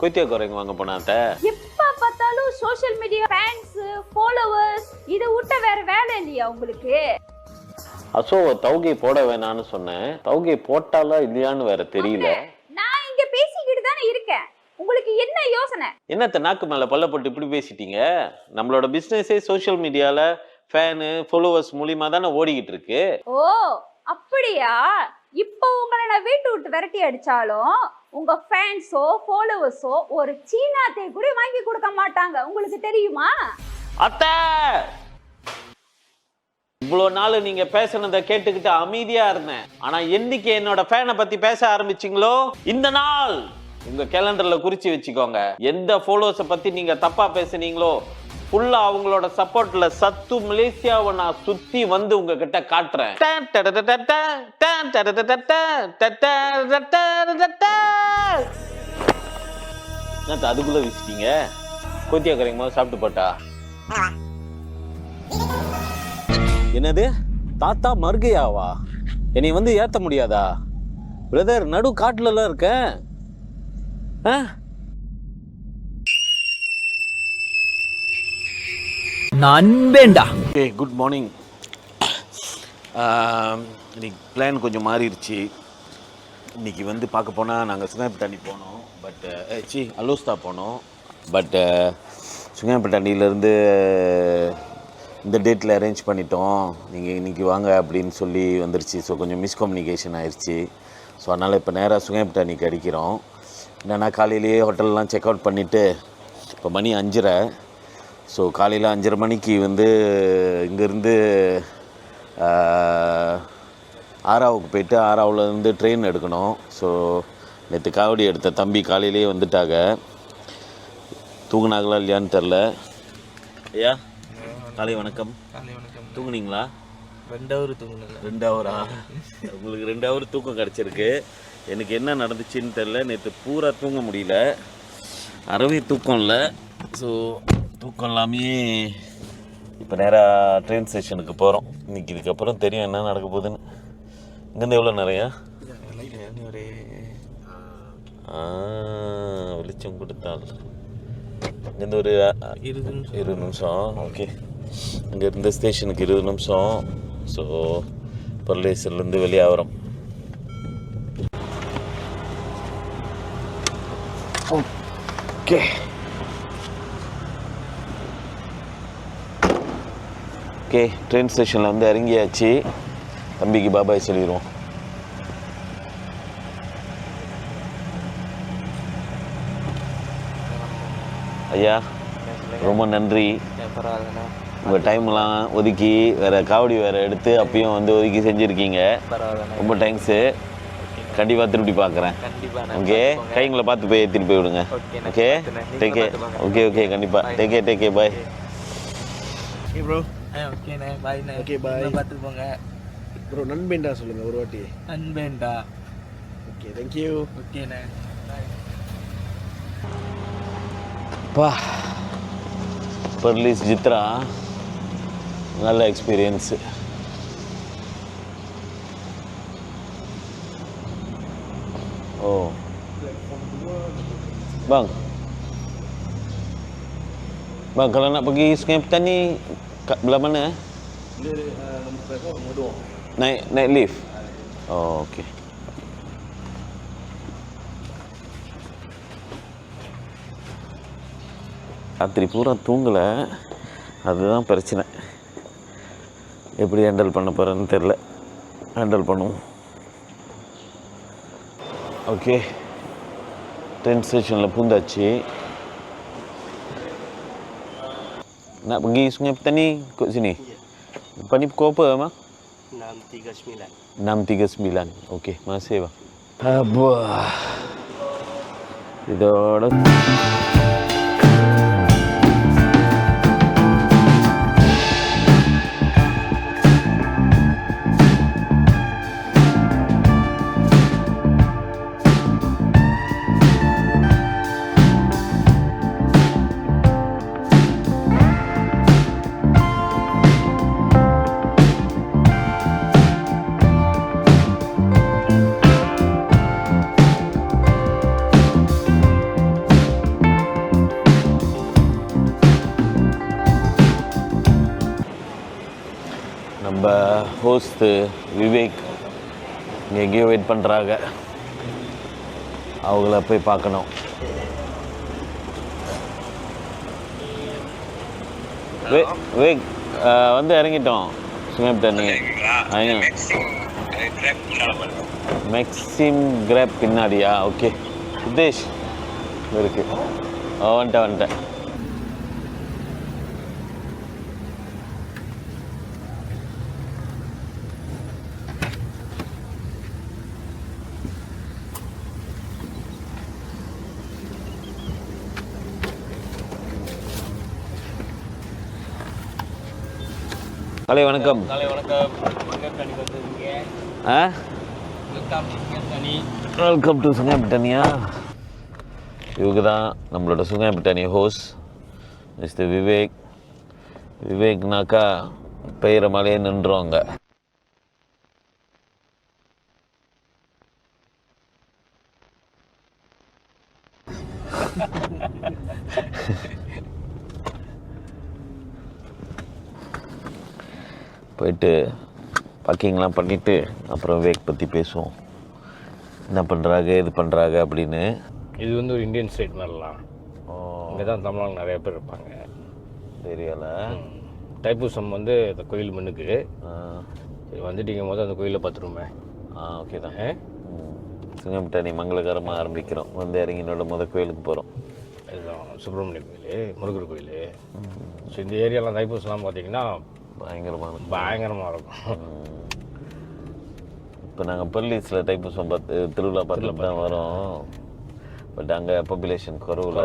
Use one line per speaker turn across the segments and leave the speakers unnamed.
கொய்த்தியா குறைங்க வாங்க போனாத்த.
எப்ப பார்த்தாலும் சோஷியல் மீடியா, ஃபேன்ஸ், ஃபாலோவர்ஸ், இதை விட்ட வேற வேலை இல்லையா உங்களுக்கு?
அசோவ தௌகை போட வேணான்னு சொன்னேன். தௌகை போட்டாலா இல்லையான்னு வேற தெரியல.
நான் இங்க பேசிக்கிட்டு தானே இருக்கேன். உங்களுக்கு என்ன யோசனை?
என்னத்த நாக்கு மேல பல்ல போட்டு இப்படி பேசிட்டீங்க? நம்மளோட பிசினஸே சோஷியல் மீடியால ஃபேனு ஃபாலோவர்ஸ் மூலியமா தானே ஓடிக்கிட்டு இருக்கு.
ஓ அப்படியா? இப்போ உங்களை நான் வீட்டு விட்டு விரட்டி அடிச்சாலும் உங்க ஃபேன்ஸோ ஃபாலோவர்ஸோ ஒரு சீனாத்தை கூட வாங்கி கொடுக்க மாட்டாங்க. உங்களுக்கு தெரியுமா?
அத்தை, இவ்வளோ நாள் நீங்க பேசுனதை கேட்டுக்கிட்டு அமைதியா இருந்தேன். ஆனா என்னைக்கு என்னோட ஃபேனை பத்தி பேச ஆரம்பிச்சிங்களோ, இந்த நாள் உங்க கேலண்டர்ல குறிச்சு வச்சுக்கோங்க. எந்த ஃபாலோவர்ஸை பத்தி நீங்க தப்பா பேசுனீங்களோ ஃபுல்லா அவங்களோட சப்போர்ட்ல சத்து மலேசியாவை நான் சுத்தி வந்து உங்ககிட்ட காட்டுறேன். அதுக்குள்ள வீசிட்டீங்க. கொத்தியா கரையும் போது சாப்பிட்டு போட்டா. என்னது தாத்தா மர்கையாவா? என்னை வந்து ஏத்த முடியாதா பிரதர்? நடு காட்டுல இருக்கேன்.
நண்பேண்டா.
Okay, good morning. இன்னைக்கு பிளான் கொஞ்சம் மாறிடுச்சு. இன்னைக்கு வந்து பார்க்க போனால் நாங்கள் சுங்காய்பட்டாணி போனோம். பட் அலோஸ்தா போனோம். பட் சுங்காய்பட்டாணியிலேருந்து இந்த டேட்டில் அரேஞ்ச் பண்ணிட்டோம். நீங்கள் இன்றைக்கி வாங்க அப்படின்னு சொல்லி வந்துருச்சு. ஸோ கொஞ்சம் மிஸ்கம்யூனிகேஷன் ஆயிடுச்சு. ஸோ அதனால் இப்போ நேராக சுங்காய்பட்டாணிக்கு அடிக்கிறோம். என்னென்னா காலையிலேயே ஹோட்டல்லாம் செக் அவுட் பண்ணிவிட்டு இப்போ மணி 5:30. ஸோ காலையில் 5:30 மணிக்கு வந்து இங்கேருந்து ஆறாவுக்கு போயிட்டு ஆறாவிலேருந்து ட்ரெயின் எடுக்கணும். ஸோ நேற்று காவடி எடுத்த தம்பி காலையிலே வந்துட்டாங்க. தூங்குனாங்களா இல்லையான்னு தெரில. ஐயா காலை வணக்கம். தூங்குனீங்களா?
2 ஹவர் தூங்குனேன்.
2 ஹவரா? உங்களுக்கு 2 ஹவர் தூக்கம் கிடச்சிருக்கு. எனக்கு என்ன நடந்துச்சுன்னு தெரில. நேற்று பூரா தூங்க முடியல, அறவே தூக்கம் இல்லை. ஸோ தூக்கம் இல்லாமே இப்போ நேராக ட்ரெயின் ஸ்டேஷனுக்கு போகிறோம். இன்றைக்கி இதுக்கப்புறம் தெரியும் என்ன நடக்க போகுதுன்னு. இங்கேருந்து எவ்வளோ நிறையா வெளிச்சம் கொடுத்தால் இங்கேருந்து ஒரு 20 நிமிஷம். ஓகே, இங்கே இருந்த ஸ்டேஷனுக்கு 20 நிமிஷம். ஸோ பர்லேசர்லேருந்து வெளியாகிறோம். ஓகே, ஓகே, ட்ரெயின் ஸ்டேஷனில் வந்து இறங்கியாச்சு. தம்பிக்கு பாபாய் சொல்லிடுவோம். ஐயா ரொம்ப நன்றி. உங்கள் டைம்லாம் ஒதுக்கி வேறு காவடி வேறு எடுத்து அப்பயும் வந்து ஒதுக்கி செஞ்சுருக்கீங்க. ரொம்ப தேங்க்ஸு. கண்டிப்பாக திருப்பி பார்க்குறேன். ஓகே, கைங்களை பார்த்து போய் ஏற்றிட்டு போய் விடுங்க. Okay, take care. Okay okay, கண்டிப்பாக டேக் கேர் பாய்.
ப்ரோ ஓகேண்ணே, பாய்ண்ணே. ஓகே பாய், பார்த்து போங்க
ப்ரோ. நண்பேண்டா சொல்லுங்கள் ஒரு வாட்டி.
நண்பேண்டா.
Okay, thank you.
ஓகேண்ணே, பாய்.
பா பர்லீஸ் ஜித்ரா நல்ல எக்ஸ்பீரியன்ஸு. ஓ bang kalau nak pergi Sungai Petani kat belah mana? Naik lift. Oh okey. ராத்திரி பூரா தூங்கலை, அதுதான் பிரச்சனை. எப்படி ஹேண்டில் பண்ண போகிறேன்னு தெரில. ஹேண்டில் பண்ணுவோம். ஓகே, ட்ரெயின் ஸ்டேஷனில் பூந்தாச்சு. Nak pergi Sungai Petani kot sini. Depan ni pukul apa, Mak?
6.39.
6.39. Okey, makasih, Bang. Abah. இதோட ஹோஸ்ட்டு விவேக் இங்கே எங்கேயோ வெயிட் பண்ணுறாங்க. அவங்கள போய் பார்க்கணும். விவேக் வந்து இறங்கிட்டோம் சுங்கப்பட்டணி. மேக்ஸிம் கிராப் பின்னாடியா? ஓகே உதேஷ் இருக்கு. வந்துட்டேன். காலை வணக்கம்.
காலை வணக்கம். சுங்கப்பட்டணி வந்துருக்கீங்க.
வெல்கம் டு சுங்கப்பட்டணியா. இவங்க தான் நம்மளோட சுங்கப்பட்டணி ஹோஸ்ட் மிஸ்டர் விவேக். விவேக்னாக்கா பெயர மலையே நின்றுவாங்க. போயிட்டு பார்க்கிங்லாம் பண்ணிவிட்டு அப்புறம் விவேக் பற்றி பேசுவோம். என்ன பண்ணுறாங்க இது பண்ணுறாங்க அப்படின்னு.
இது வந்து ஒரு இந்தியன் ஸ்டேட் மாதிரிலாம். இங்கே தான் தமிழ்நாடு நிறைய பேர் இருப்பாங்க
ஏரியாவில்.
தைப்பூசம் வந்து இந்த கோயில் மண்ணுக்கு சரி வந்துட்டீங்க போது அந்த கோயிலில் பார்த்துருமே.
ஓகே தான். சுங்கப்பட்டணி மங்களகரமாக ஆரம்பிக்கிறோம். வந்து இறங்கினோட கோயிலுக்கு போகிறோம்.
இதுதான் சுப்பிரமணிய கோயில், முருகர் கோயில். ஸோ இந்த ஏரியாலாம் தைப்பூசம்லாம் பார்த்தீங்கன்னா பயங்கரமாக இருக்கும்.
இப்போ நாங்கள் பர்லீஸில் தைப்பூசம் திருவிழா பார்த்துட்டு தான் வரோம். பட் அங்கே பாப்புலேஷன் குறவுல.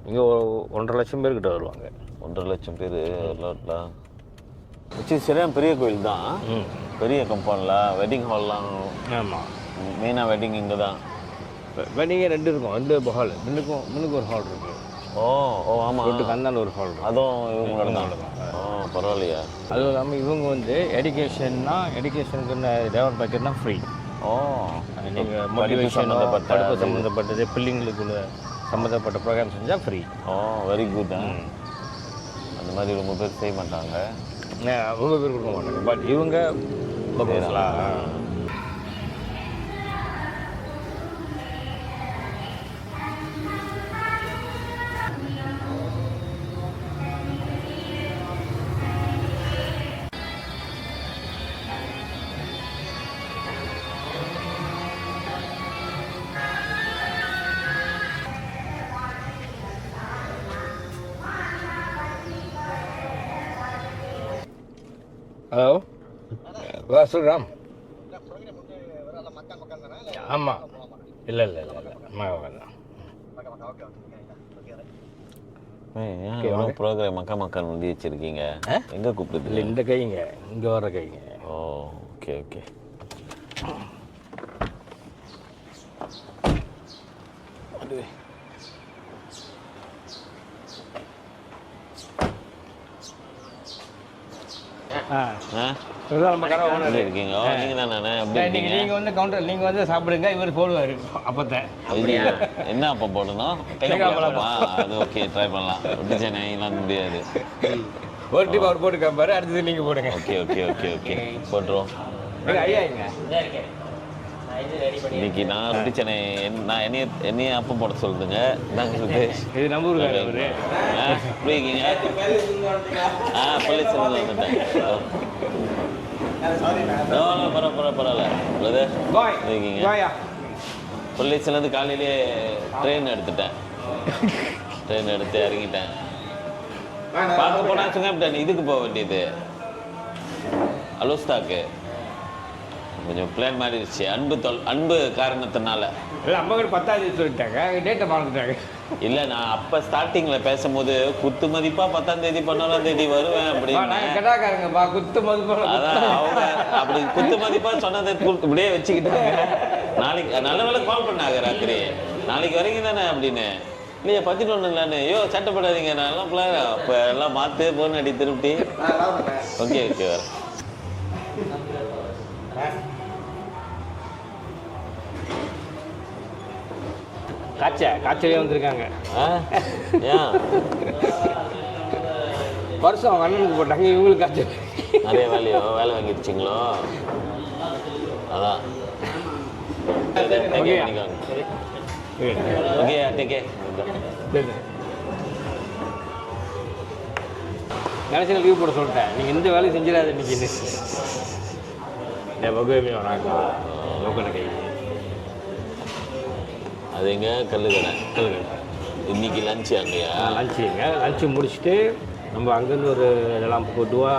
இங்கே 1.5 லட்சம் பேர்கிட்ட வருவாங்க.
1.5 லட்சம் பேர் வரலாம்லாம். சரியான பெரிய கோயில் தான். பெரிய கம்பவுண்டில் வெட்டிங் ஹால்லாம்.
ஆமாம்,
மெயினாக வெட்டிங் இங்கே தான்.
வெட்டிங்கே 2 இருக்கும். 2 ஹால். முன்னுக்கு ஒரு ஹால் இருக்குது.
ஓ ஆமாம்.
வீட்டுக்கு அந்தாண்ட ஒரு ஹால் இருக்கும்.
அதுவும் இவங்களோட தான். பரவாயில்லையா?
அதுவும் இல்லாமல் இவங்க வந்து எஜுகேஷனுக்கு டெவலப் பேக்கெட்னா ஃப்ரீ. நீங்கள் மோட்டிவேஷனோ படிப்பு சம்மந்தப்பட்டது பிள்ளைங்களுக்குள்ள சம்மந்தப்பட்ட ப்ரோக்ராம் செஞ்சால் ஃப்ரீ.
Very good. அந்த மாதிரி ரொம்ப பேர் செய்ய மாட்டாங்க.
ரொம்ப பேர் கொடுக்க மாட்டாங்க. பட் இவங்க ஹலோ சொல்கிறாம். ஆமாம், இல்லை
ப்ரோக்ராம் மக்கள் முடி வச்சிருக்கீங்க. எங்கே கூப்பிடுது?
இல்லை இந்த கைங்க, இங்கே வர கைங்க.
Okay okay.
இருக்கீங்க. நீங்கள் வந்து கவுண்டர் நீங்கள் வந்து சாப்பிடுங்க, இவர் போடுவார். அப்பத்தான்
என்ன அப்போ போடணும்? அது ஓகே, ட்ரை பண்ணலாம். ரொட்டி சென்னைலாம் முடியாது.
ஒரு டிப் அவர் போட்டு காப்பாரு, அடுத்தது நீங்கள் போடுங்க.
ஓகே ஓகே ஓகே ஓகே போட்டுருவோம்.
ஐயாங்க
இன்னைக்கு நான் ரொட்டி சென்னை நான் என்னைய அப்பம் போட சொல்லுங்க.
இது நம்ம ஊருக்காரு அவரு.
எப்படி இருக்கீங்க? பள்ளி செல்வது வந்துட்டேன். பரவாயில்ல இருக்கீங்க. பள்ளிச்சிலேருந்து காலையிலேயே ட்ரெயின் எடுத்துட்டேன். ட்ரெயின் எடுத்து இறங்கிட்டேன். பார்க்க போனால் சுங்கப்பட்டணி இதுக்கு போக வேண்டியது அலோஸ்தாக்கு. கொஞ்சம் பிளான் மாறிடுச்சு. அன்பு காரணத்தினால.
இல்லை, அம்மா கிட்ட 10ஆம் சொல்லிட்டாங்க, டேட்டை மறந்துட்டாங்க.
இல்லை, நான் அப்போ ஸ்டார்டிங்கில் பேசும்போது குத்து மதிப்பாக 10ஆம் தேதி 11ஆம் தேதி வருவேன் அப்படின்னு.
கடாக்காரங்கப்பா குத்து மதிப்பா.
அதான் அவங்க அப்படி குத்து மதிப்பாக சொன்னதை இப்படியே வச்சுக்கிட்டாங்க. நாளைக்கு நல்ல வேலை கால் பண்ணாங்க ராத்திரி. நாளைக்கு வரைக்கும் தானே அப்படின்னு. இல்லையா 11 இல்லைன்னு. ஐயோ சட்டப்படாதீங்க, நான் எல்லாம் இப்போ எல்லாம் மாற்று போன் அடி திருப்பி. ஓகே ஓகே வர
காய்ச்சலே வந்திருக்காங்க.
ஏன்
வருஷம் அவங்க அண்ணனுக்கு போட்டாங்க, இவங்களுக்கு காய்ச்சல்.
நிறைய வேலை வாங்கிடுச்சிங்களோ? அதான் ஓகே டேக்கே
கடைசியில் லீவ் போட சொல்லிட்டேன். நீங்கள் இந்த வேலையை செஞ்சிடாது இன்னைக்கு. வகுமே வராங்க லோக்கல் கை.
அது எங்க கல்லு கடை இன்னைக்கு லஞ்சு அங்கேயா?
லஞ்சு முடிச்சுட்டு நம்ம அங்கேருந்து ஒரு இதெல்லாம் டூவா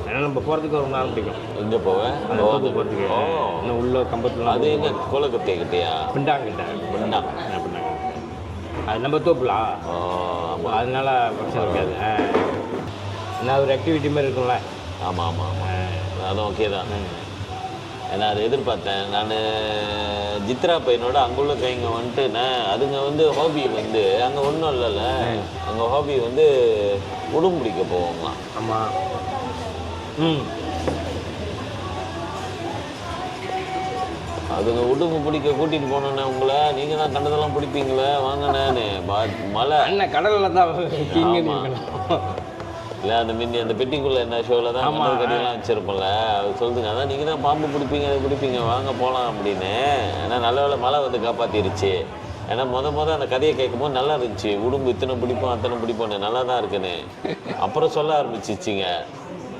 ஏன்னா நம்ம போகிறதுக்கு ஒரு நேரம் பிடிக்கும்.
எங்கே போவேன்?
அந்த தோப்பு போகிறதுக்கு இன்னும் உள்ள கம்பத்தில்
அது எங்கே கோலக்கத்தைக்கிட்டையா?
பிண்டாங்கிட்ட
பிண்டாங்க.
அது நம்ம தோப்புலாம். அதனால பிரச்சனை இருக்காது. என்ன ஒரு ஆக்டிவிட்டி மாதிரி இருக்கும்ல.
ஆமாம் ஆமாம் ஆமாம், அதுவும் ஓகே தான். ஏன்னா அதை எதிர்பார்த்தேன் நான். ஜித்ரா பையனோட அங்குள்ள கைங்க வந்துட்டு அதுங்க வந்து ஹாபி வந்து அங்கே ஒன்றும் இல்லைல்ல, அங்கே ஹாபி வந்து உடம்பு பிடிக்க போவாங்களாம்.
ஆமாம்.
அதுங்க உடம்பு பிடிக்க கூட்டிகிட்டு போனோன்னே உங்களை நீங்கள் தான் கண்டதெல்லாம் பிடிப்பீங்களே வாங்கினேன்னு மழை
அண்ணன் கடலில் தான்
இல்லை அந்த மின்னி அந்த பெட்டிக்குள்ளே என்ன ஷோவில் தான் கட்டிலாம் வச்சுருப்போம்ல, அது சொல்லுதுங்க. அதான் நீங்கள் தான் பாம்பு பிடிப்பீங்க அது பிடிப்பீங்க வாங்க போகலாம் அப்படின்னு. ஏன்னா நல்ல வேளை மழை வந்து காப்பாற்றிருச்சு. ஏன்னா அந்த கதையை கேட்கும்போது நல்லா இருந்துச்சு. உடம்பு இத்தனை பிடிப்போம் அத்தனை பிடிப்போன்னு நல்லா தான் இருக்குன்னு. அப்புறம் சொல்ல ஆரம்பிச்சிச்சிங்க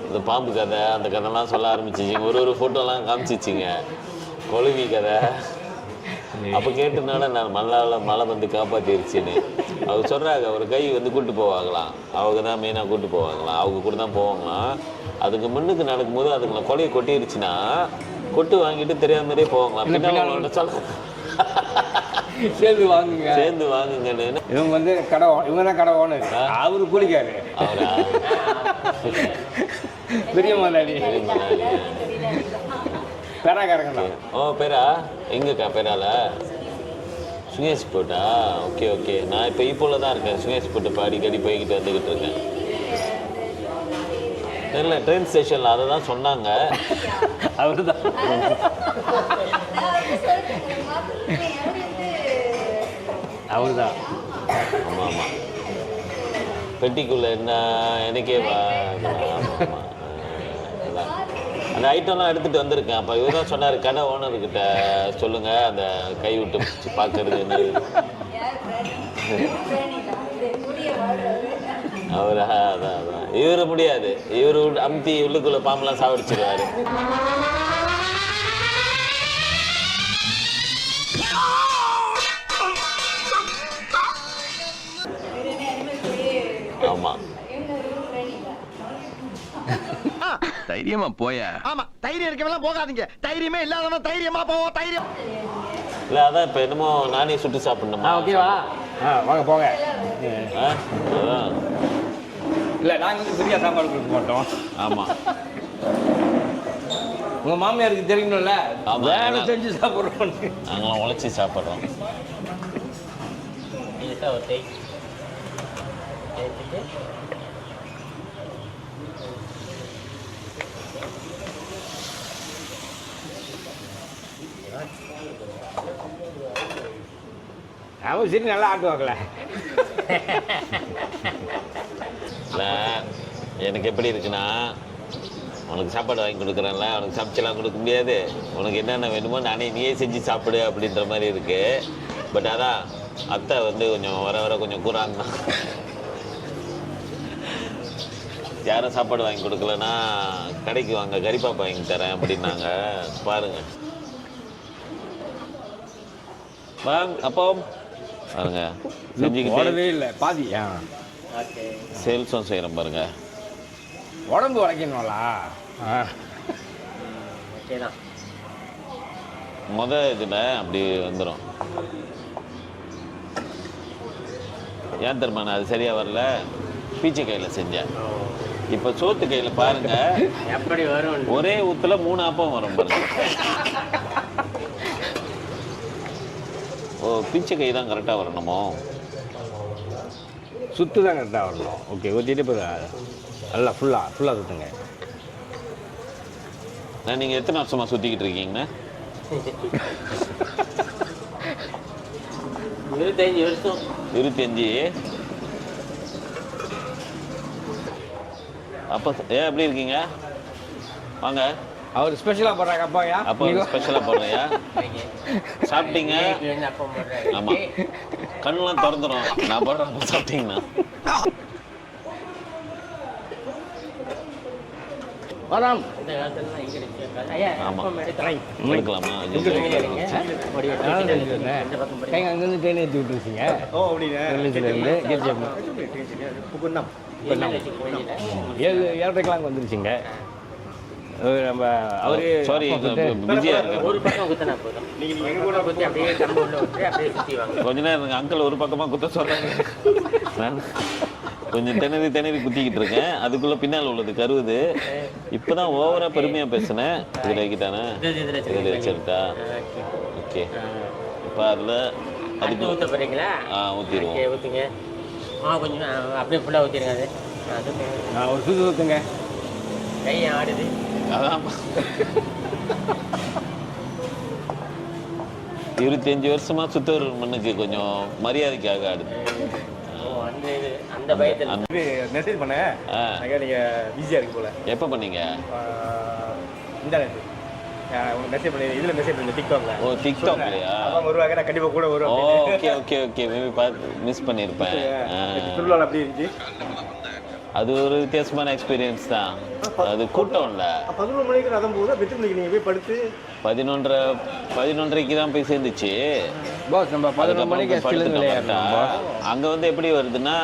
இந்த பாம்பு கதை, அந்த கதைலாம் சொல்ல ஆரம்பிச்சிச்சிங்க. ஒரு ஃபோட்டோலாம் காமிச்சிச்சிங்க கொழுவி கதை. அப்போ கேட்டதுனால நான் மழை வந்து காப்பாற்றிருச்சுன்னு அவங்க சொல்கிறாங்க. ஒரு கை வந்து கூப்பிட்டு போவாங்களாம், அவங்க தான் மெயினாக கூப்பிட்டு போவாங்களாம், அவங்க கூட தான் போவாங்களாம். அதுக்கு முன்னுக்கு நடக்கும்போது அதுங்களை கொலையை கொட்டிருச்சுன்னா கொட்டு வாங்கிட்டு தெரியாத மாதிரியே போவாங்களாம். பின்னாடி சொல்ல
சேர்ந்து வாங்குங்கன்னு. இவங்க வந்து இவங்க தான் கடை ஓனர். அவரு கூலிக்காரு.
அவரா?
பெரிய முதலாளி பேராக்காரங்க தான்.
ஓ பேரா? எங்கக்கா பேரால? சுகேஷ் போட்டா? Okay okay. நான் இப்போ இப்போல தான் இருக்கேன். சுகேஷ் போட்டு அடிக்கடி போய்கிட்டு வந்துக்கிட்டு இருக்கேன். தெரியல ட்ரெயின் ஸ்டேஷனில் அதை தான் சொன்னாங்க.
அவரு தான். அவர் தான்.
ஆமாம் ஆமாம். பெட்டிக்குள்ளே என்ன எனக்கே அந்த ஐட்டம்லாம் எடுத்துகிட்டு வந்திருக்கேன். அப்போ இவர் தான் சொன்னார் கடை ஓனர்கிட்ட சொல்லுங்கள் அந்த கை விட்டு பார்க்கறது என்ன. அவரா? அதான் அதான் இவரு முடியாது. இவரு அமுத்தி உள்ளுக்குள்ளே பாம்பெல்லாம் சாவடிச்சிருவாரு. ஆமாம்
தைரியமா போய.
ஆமா தைரியம் இருக்கவெல்லாம் போகாதீங்க. தைரியமே இல்லாதவன் தைரியமா போவோம். தைரியம்
இல்லை அதான் இப்போ என்னமோ நானே சுட்டு சாப்பிடணுமா?
ஓகேவா? வாங்க போங்க.
அதான்
இல்லை நாங்கள் வந்து ஃப்ரீயாக சாப்பாடு கொடுக்க மாட்டோம்.
ஆமாம்.
உங்கள் மாமியாருக்கு தெரியணும்ல, வேலை செஞ்சு சாப்பிட்றோம்.
நாங்களாம் உழைச்சி சாப்பிட்றோம்.
அவங்க சரி நல்லா ஆட்டுவாங்களே.
இல்லை எனக்கு எப்படி இருக்குன்னா, உனக்கு சாப்பாடு வாங்கி கொடுக்குறேன்ல, உனக்கு சமைச்செல்லாம் கொடுக்க முடியாது. உனக்கு என்னென்ன வேணுமோ நீயே செஞ்சு சாப்பிடு அப்படின்ற மாதிரி இருக்குது. பட் அதான் அத்தை வந்து கொஞ்சம் வர கொஞ்சம் கூறாங்க. யாரும் சாப்பாடு வாங்கி கொடுக்கலன்னா கடைக்கு வாங்க கறிப்பாப்பா வாங்கி தரேன் அப்படின்னாங்க. பாருங்க அப்போ பாருங்க செஞ்சுக்கிட்டே
இல்லை பாதி
சேல்ஸும் செய்கிறோம் பாருங்க.
உடம்பு உழைக்கணும்லா.
இதில் அப்படி வந்துடும். ஏன் தெரியுமா நான் அது சரியாக வரல, பீச்சை கையில் செஞ்சேன். இப்போ சோத்து கையில் பாருங்க
எப்படி வரும்.
ஒரே ஊத்துல 3 அப்பம் வரும் பாருங்க. ஓ பீச்சை கை தான் கரெக்டாக வரணுமோ?
சுற்று தான் கரெக்டாக வரணும். ஓகே ஊற்றிட்டு இப்போ நல்லா ஃபுல்லாக சுற்றுங்க.
நீங்கள் எத்தனை வருஷமாக சுற்றிக்கிட்டு இருக்கீங்கண்ணா?
25 வருஷம்.
25. அப்போ ஏன் எப்படி இருக்கீங்க? வாங்க.
அவர் ஸ்பெஷலாக போடுறாங்க அப்பாயா.
அப்போ ஸ்பெஷலாக போடுறியா? சாப்பிட்டீங்க? ஆமாம், கண்ணெலாம் திறந்துடும் நான் போடுறேன். சாப்பிட்டீங்கண்ணா
வராம்.
ஆமாம், எடுக்கலாமா?
கைங்க அங்கேருந்து ட்ரெயின் ஏற்றி விட்டுருச்சிங்க.
ஓ அப்படின்னு
ஏழரைக்கெலாம் அங்கே வந்துருச்சுங்க. நம்ம அவரு
சாரி, பிஸியாக இருக்கு.
ஒரு பக்கம் குத்தினா போதும். நீங்க எங்க கூட குத்தி அப்படியே கம்பு உள்ள விட்டு அப்படியே சுத்தி வாங்க.
கொஞ்ச நேரம் இருங்க. அங்கிள் ஒரு பக்கமாக குத்த சொல்கிறாங்க. நான் கொஞ்சம் திணறி குத்திக்கிட்டு இருக்கேன். அதுக்குள்ளே பின்னால் உள்ளது கருவுது. இப்போ தான் ஓவராக பெருமையாக பேசினேன். இதில் வைக்கிட்டானே, இதில் வச்சிருக்கா. ஓகே, இப்போ அதில் அதுக்கு
ஊற்ற போறீங்களா?
ஊற்றிடுவோம்.
ஓகே, ஊற்றுங்க. கொஞ்சம் அப்படியே ஃபுல்லாக ஊற்றிடுங்க. அது
நான் ஒரு சுற்றி ஊற்றுங்க.
கையை ஆடுது.
அதான் 25 வருஷமா சுத்தூர் மண்ணுக்கு கொஞ்சம் மரியாதைக்காக ஆடுது.
அந்த பயத்தில்
மெசேஜ் பண்ணேன். நீங்க பிஸியா இருக்கு போல.
எப்போ பண்ணீங்க?
இந்த உங்களுக்கு மெசேஜ் பண்ணி இதுல மெசேஜ் பண்ணி டிக்டாக்ல.
ஓ, டிக்டாக்லையா?
அவங்க வருவாங்க, நான் கண்டிப்பா கூட வருவேன்.
ஓகே மேபி பார்த்து மிஸ் பண்ணியிருப்பேன்.
திருவிழா அப்படி இருந்துச்சு.
அது ஒரு வித்தியாசமான எக்ஸ்பீரியன்ஸ் தான். அது கூட்டம் இல்லை.
11 மணிக்கு ரதம் போகுது. எத்தனை மணிக்கு நீங்கள் போய் படுத்து? 11:30க்கு தான் போய் சேர்ந்துச்சு.
பாஸ் நம்ம 11 மணிக்கு
அங்கே வந்து எப்படி வருதுன்னா,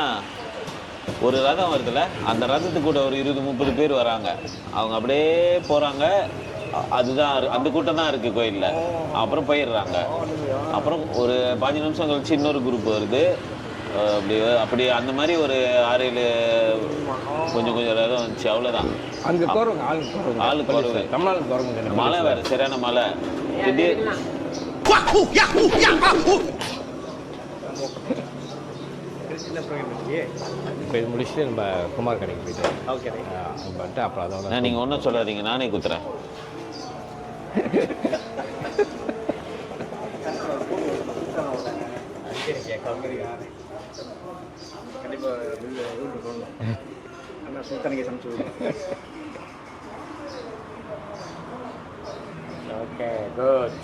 ஒரு ரதம் வருதுல்ல, அந்த ரதத்துக்கு கூட ஒரு 20-30 பேர் வராங்க. அவங்க அப்படியே போகிறாங்க. அதுதான் அந்த கூட்டம் தான் இருக்குது கோயிலில். அப்புறம் போயிடுறாங்க. அப்புறம் ஒரு 5 நிமிஷம் கழிச்சு இன்னொரு குரூப் வருது. அப்படி அந்த மாதிரி ஒரு 6-7 கொஞ்சம் ரதம் வந்துச்சு. அவ்வளோதான்.
அங்கே குறவுங்க,
ஆளு குறவு.
தமிழ்நாடு குறவுங்க.
மழை வேறு, சரியான மழை. திடீர்
இப்போ இது முடிச்சுட்டு நம்ம குமார் கடைக்கு போயிட்டு
ஓகே
பண்ணிட்டு அப்புறம் அதோட
நீங்கள் ஒன்றும் சொல்லாதீங்க, நானே குத்துறேன்.
கண்டிப்பாக அண்ணா சுல்தானிக்கு சமைச்சு.
Okay, good.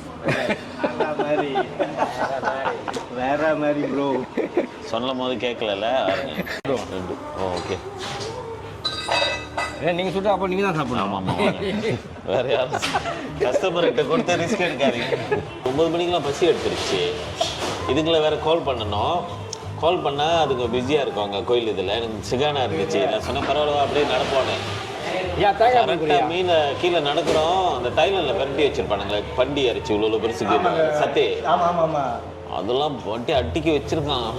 வேற மாதிரி ப்ரோ.
சொல்லும் போது கேட்கல. ஓகே,
நீங்கள் சுட்டு அப்போ நீங்கள் தான் சாப்பிடணும்.
ஆமாம். வேற யாரும் கஸ்டமர்கிட்ட கொடுத்து ரிஸ்க் எடுக்காதீங்க. 9 மணிக்கெலாம் பசி எடுத்துருச்சு. இதுங்களை வேற கால் பண்ணணும். கால் பண்ணால் அதுக்கு பிஸியாக இருக்கும் கோயில். இதில் எனக்கு சிகானா இருந்துச்சு. நான் சொன்னேன் பரவாயில்ல அப்படியே நடப்போனேன். கரெக்டாக மீனை கீழே நடக்கிறோம். அந்த தைலனில் பரட்டி வச்சிருப்பானுங்களே, பண்டி அரைச்சி இவ்வளோ பெருசுக்கு சத்தே. அதெல்லாம் வட்டி அட்டிக்கு வச்சிருக்கான்.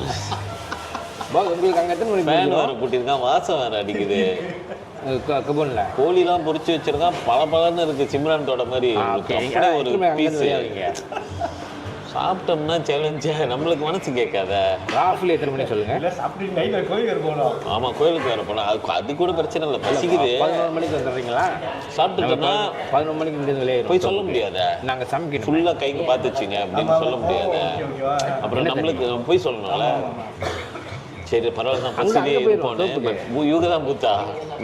உங்களுக்கு அங்கே எத்தனை மணிக்கு
ஃபேன் வேறு போட்டிருக்கான். வாசம் வேறு அடிக்குது.
கபோனில்
கோழிலாம் பொரிச்சு வச்சிருக்கான். பல இருக்கு. சிம்ரான்டோட மாதிரி அப்படியே ஒரு பீஸ். சாப்பிட்டோம்னா சேலஞ்சா நம்மளுக்கு மனசு கேட்காத.
ராஃபில் எத்தனை மணி சொல்லுங்கள்.
ஆமாம், கோயிலுக்கு வேறு போனோம். அது கூட பிரச்சனை இல்லை, பசிக்குது.
11 மணிக்கு வந்துடுறீங்களா?
சாப்பிட்டுட்டோம்னா
11 மணிக்கு இருந்து
போய் சொல்ல முடியாத.
நாங்கள் சமைக்கணும்.
ஃபுல்லாக கைக்கு பார்த்து வச்சுங்க அப்படின்னு சொல்ல முடியாத. அப்புறம் நம்மளுக்கு போய் சொல்லணும்ல. சரி பரவாயில்ல, நான் பசிலே இது போனேன். இவங்க தான் பூத்தா,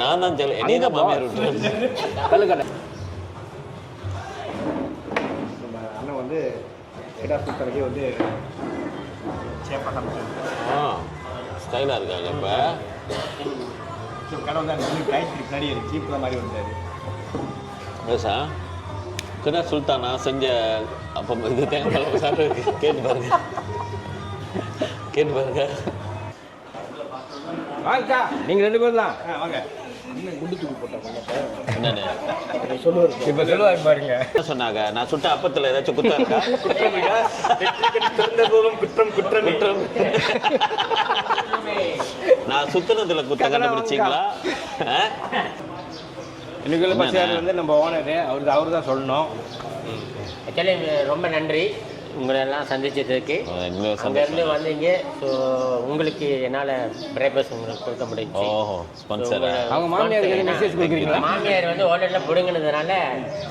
நான் தான் என்னையே தான் மாமியார் விட்டுருவேன்.
கல்லுக்கடை
அண்ணன் வந்து கேட்டா சுல்தானிக்கே வந்து சேஃபாக சமைச்சு
ஸ்டைலாக இருக்காங்க. இப்போ
கடை வந்து கைக்கு பின்னாடி சீப் தான் மாதிரி வந்தார்.
ஏசா கிடா சுல்தானா செஞ்ச அப்போ இது தேங்காய் சாப்பிட்டு கேட்டு பாருங்க.
வாங்கக்கா, நீங்கள் 2 பேர் தான்
வாங்க. இன்னும் குண்டு தூக்கி போட்டாங்க.
என்னன்னு
சொல்லுவார்.
இப்போ சொல்லுவாங்க பாருங்க.
என்ன சொன்னாங்க? நான் சுட்ட அப்பத்தில் ஏதாச்சும் குத்தம் இருக்கா? குற்றம். நான் சுத்தினதுல குத்தம் கண்டுபிடிச்சிங்களா?
இன்னைக்குள்ள பசியார் வந்து நம்ம ஓனரு, அவர் தான் சொல்லணும்.
ஆக்சுவலி ரொம்ப நன்றி உங்களெல்லாம் சந்திச்சதுக்கு. அங்கேருந்து வந்தீங்க. ஸோ உங்களுக்கு என்னால் பிரேக்ஃபாஸ்ட் உங்களுக்கு கொடுக்க முடிஞ்சு.
ஓஹோ, ஸ்பான்சர்.
அவங்க மாமியாருக்கு மெசேஜ் கொடுக்குறீங்களா?
மாமியார் வந்து ஹோட்டலில் பிடுங்கினதுனால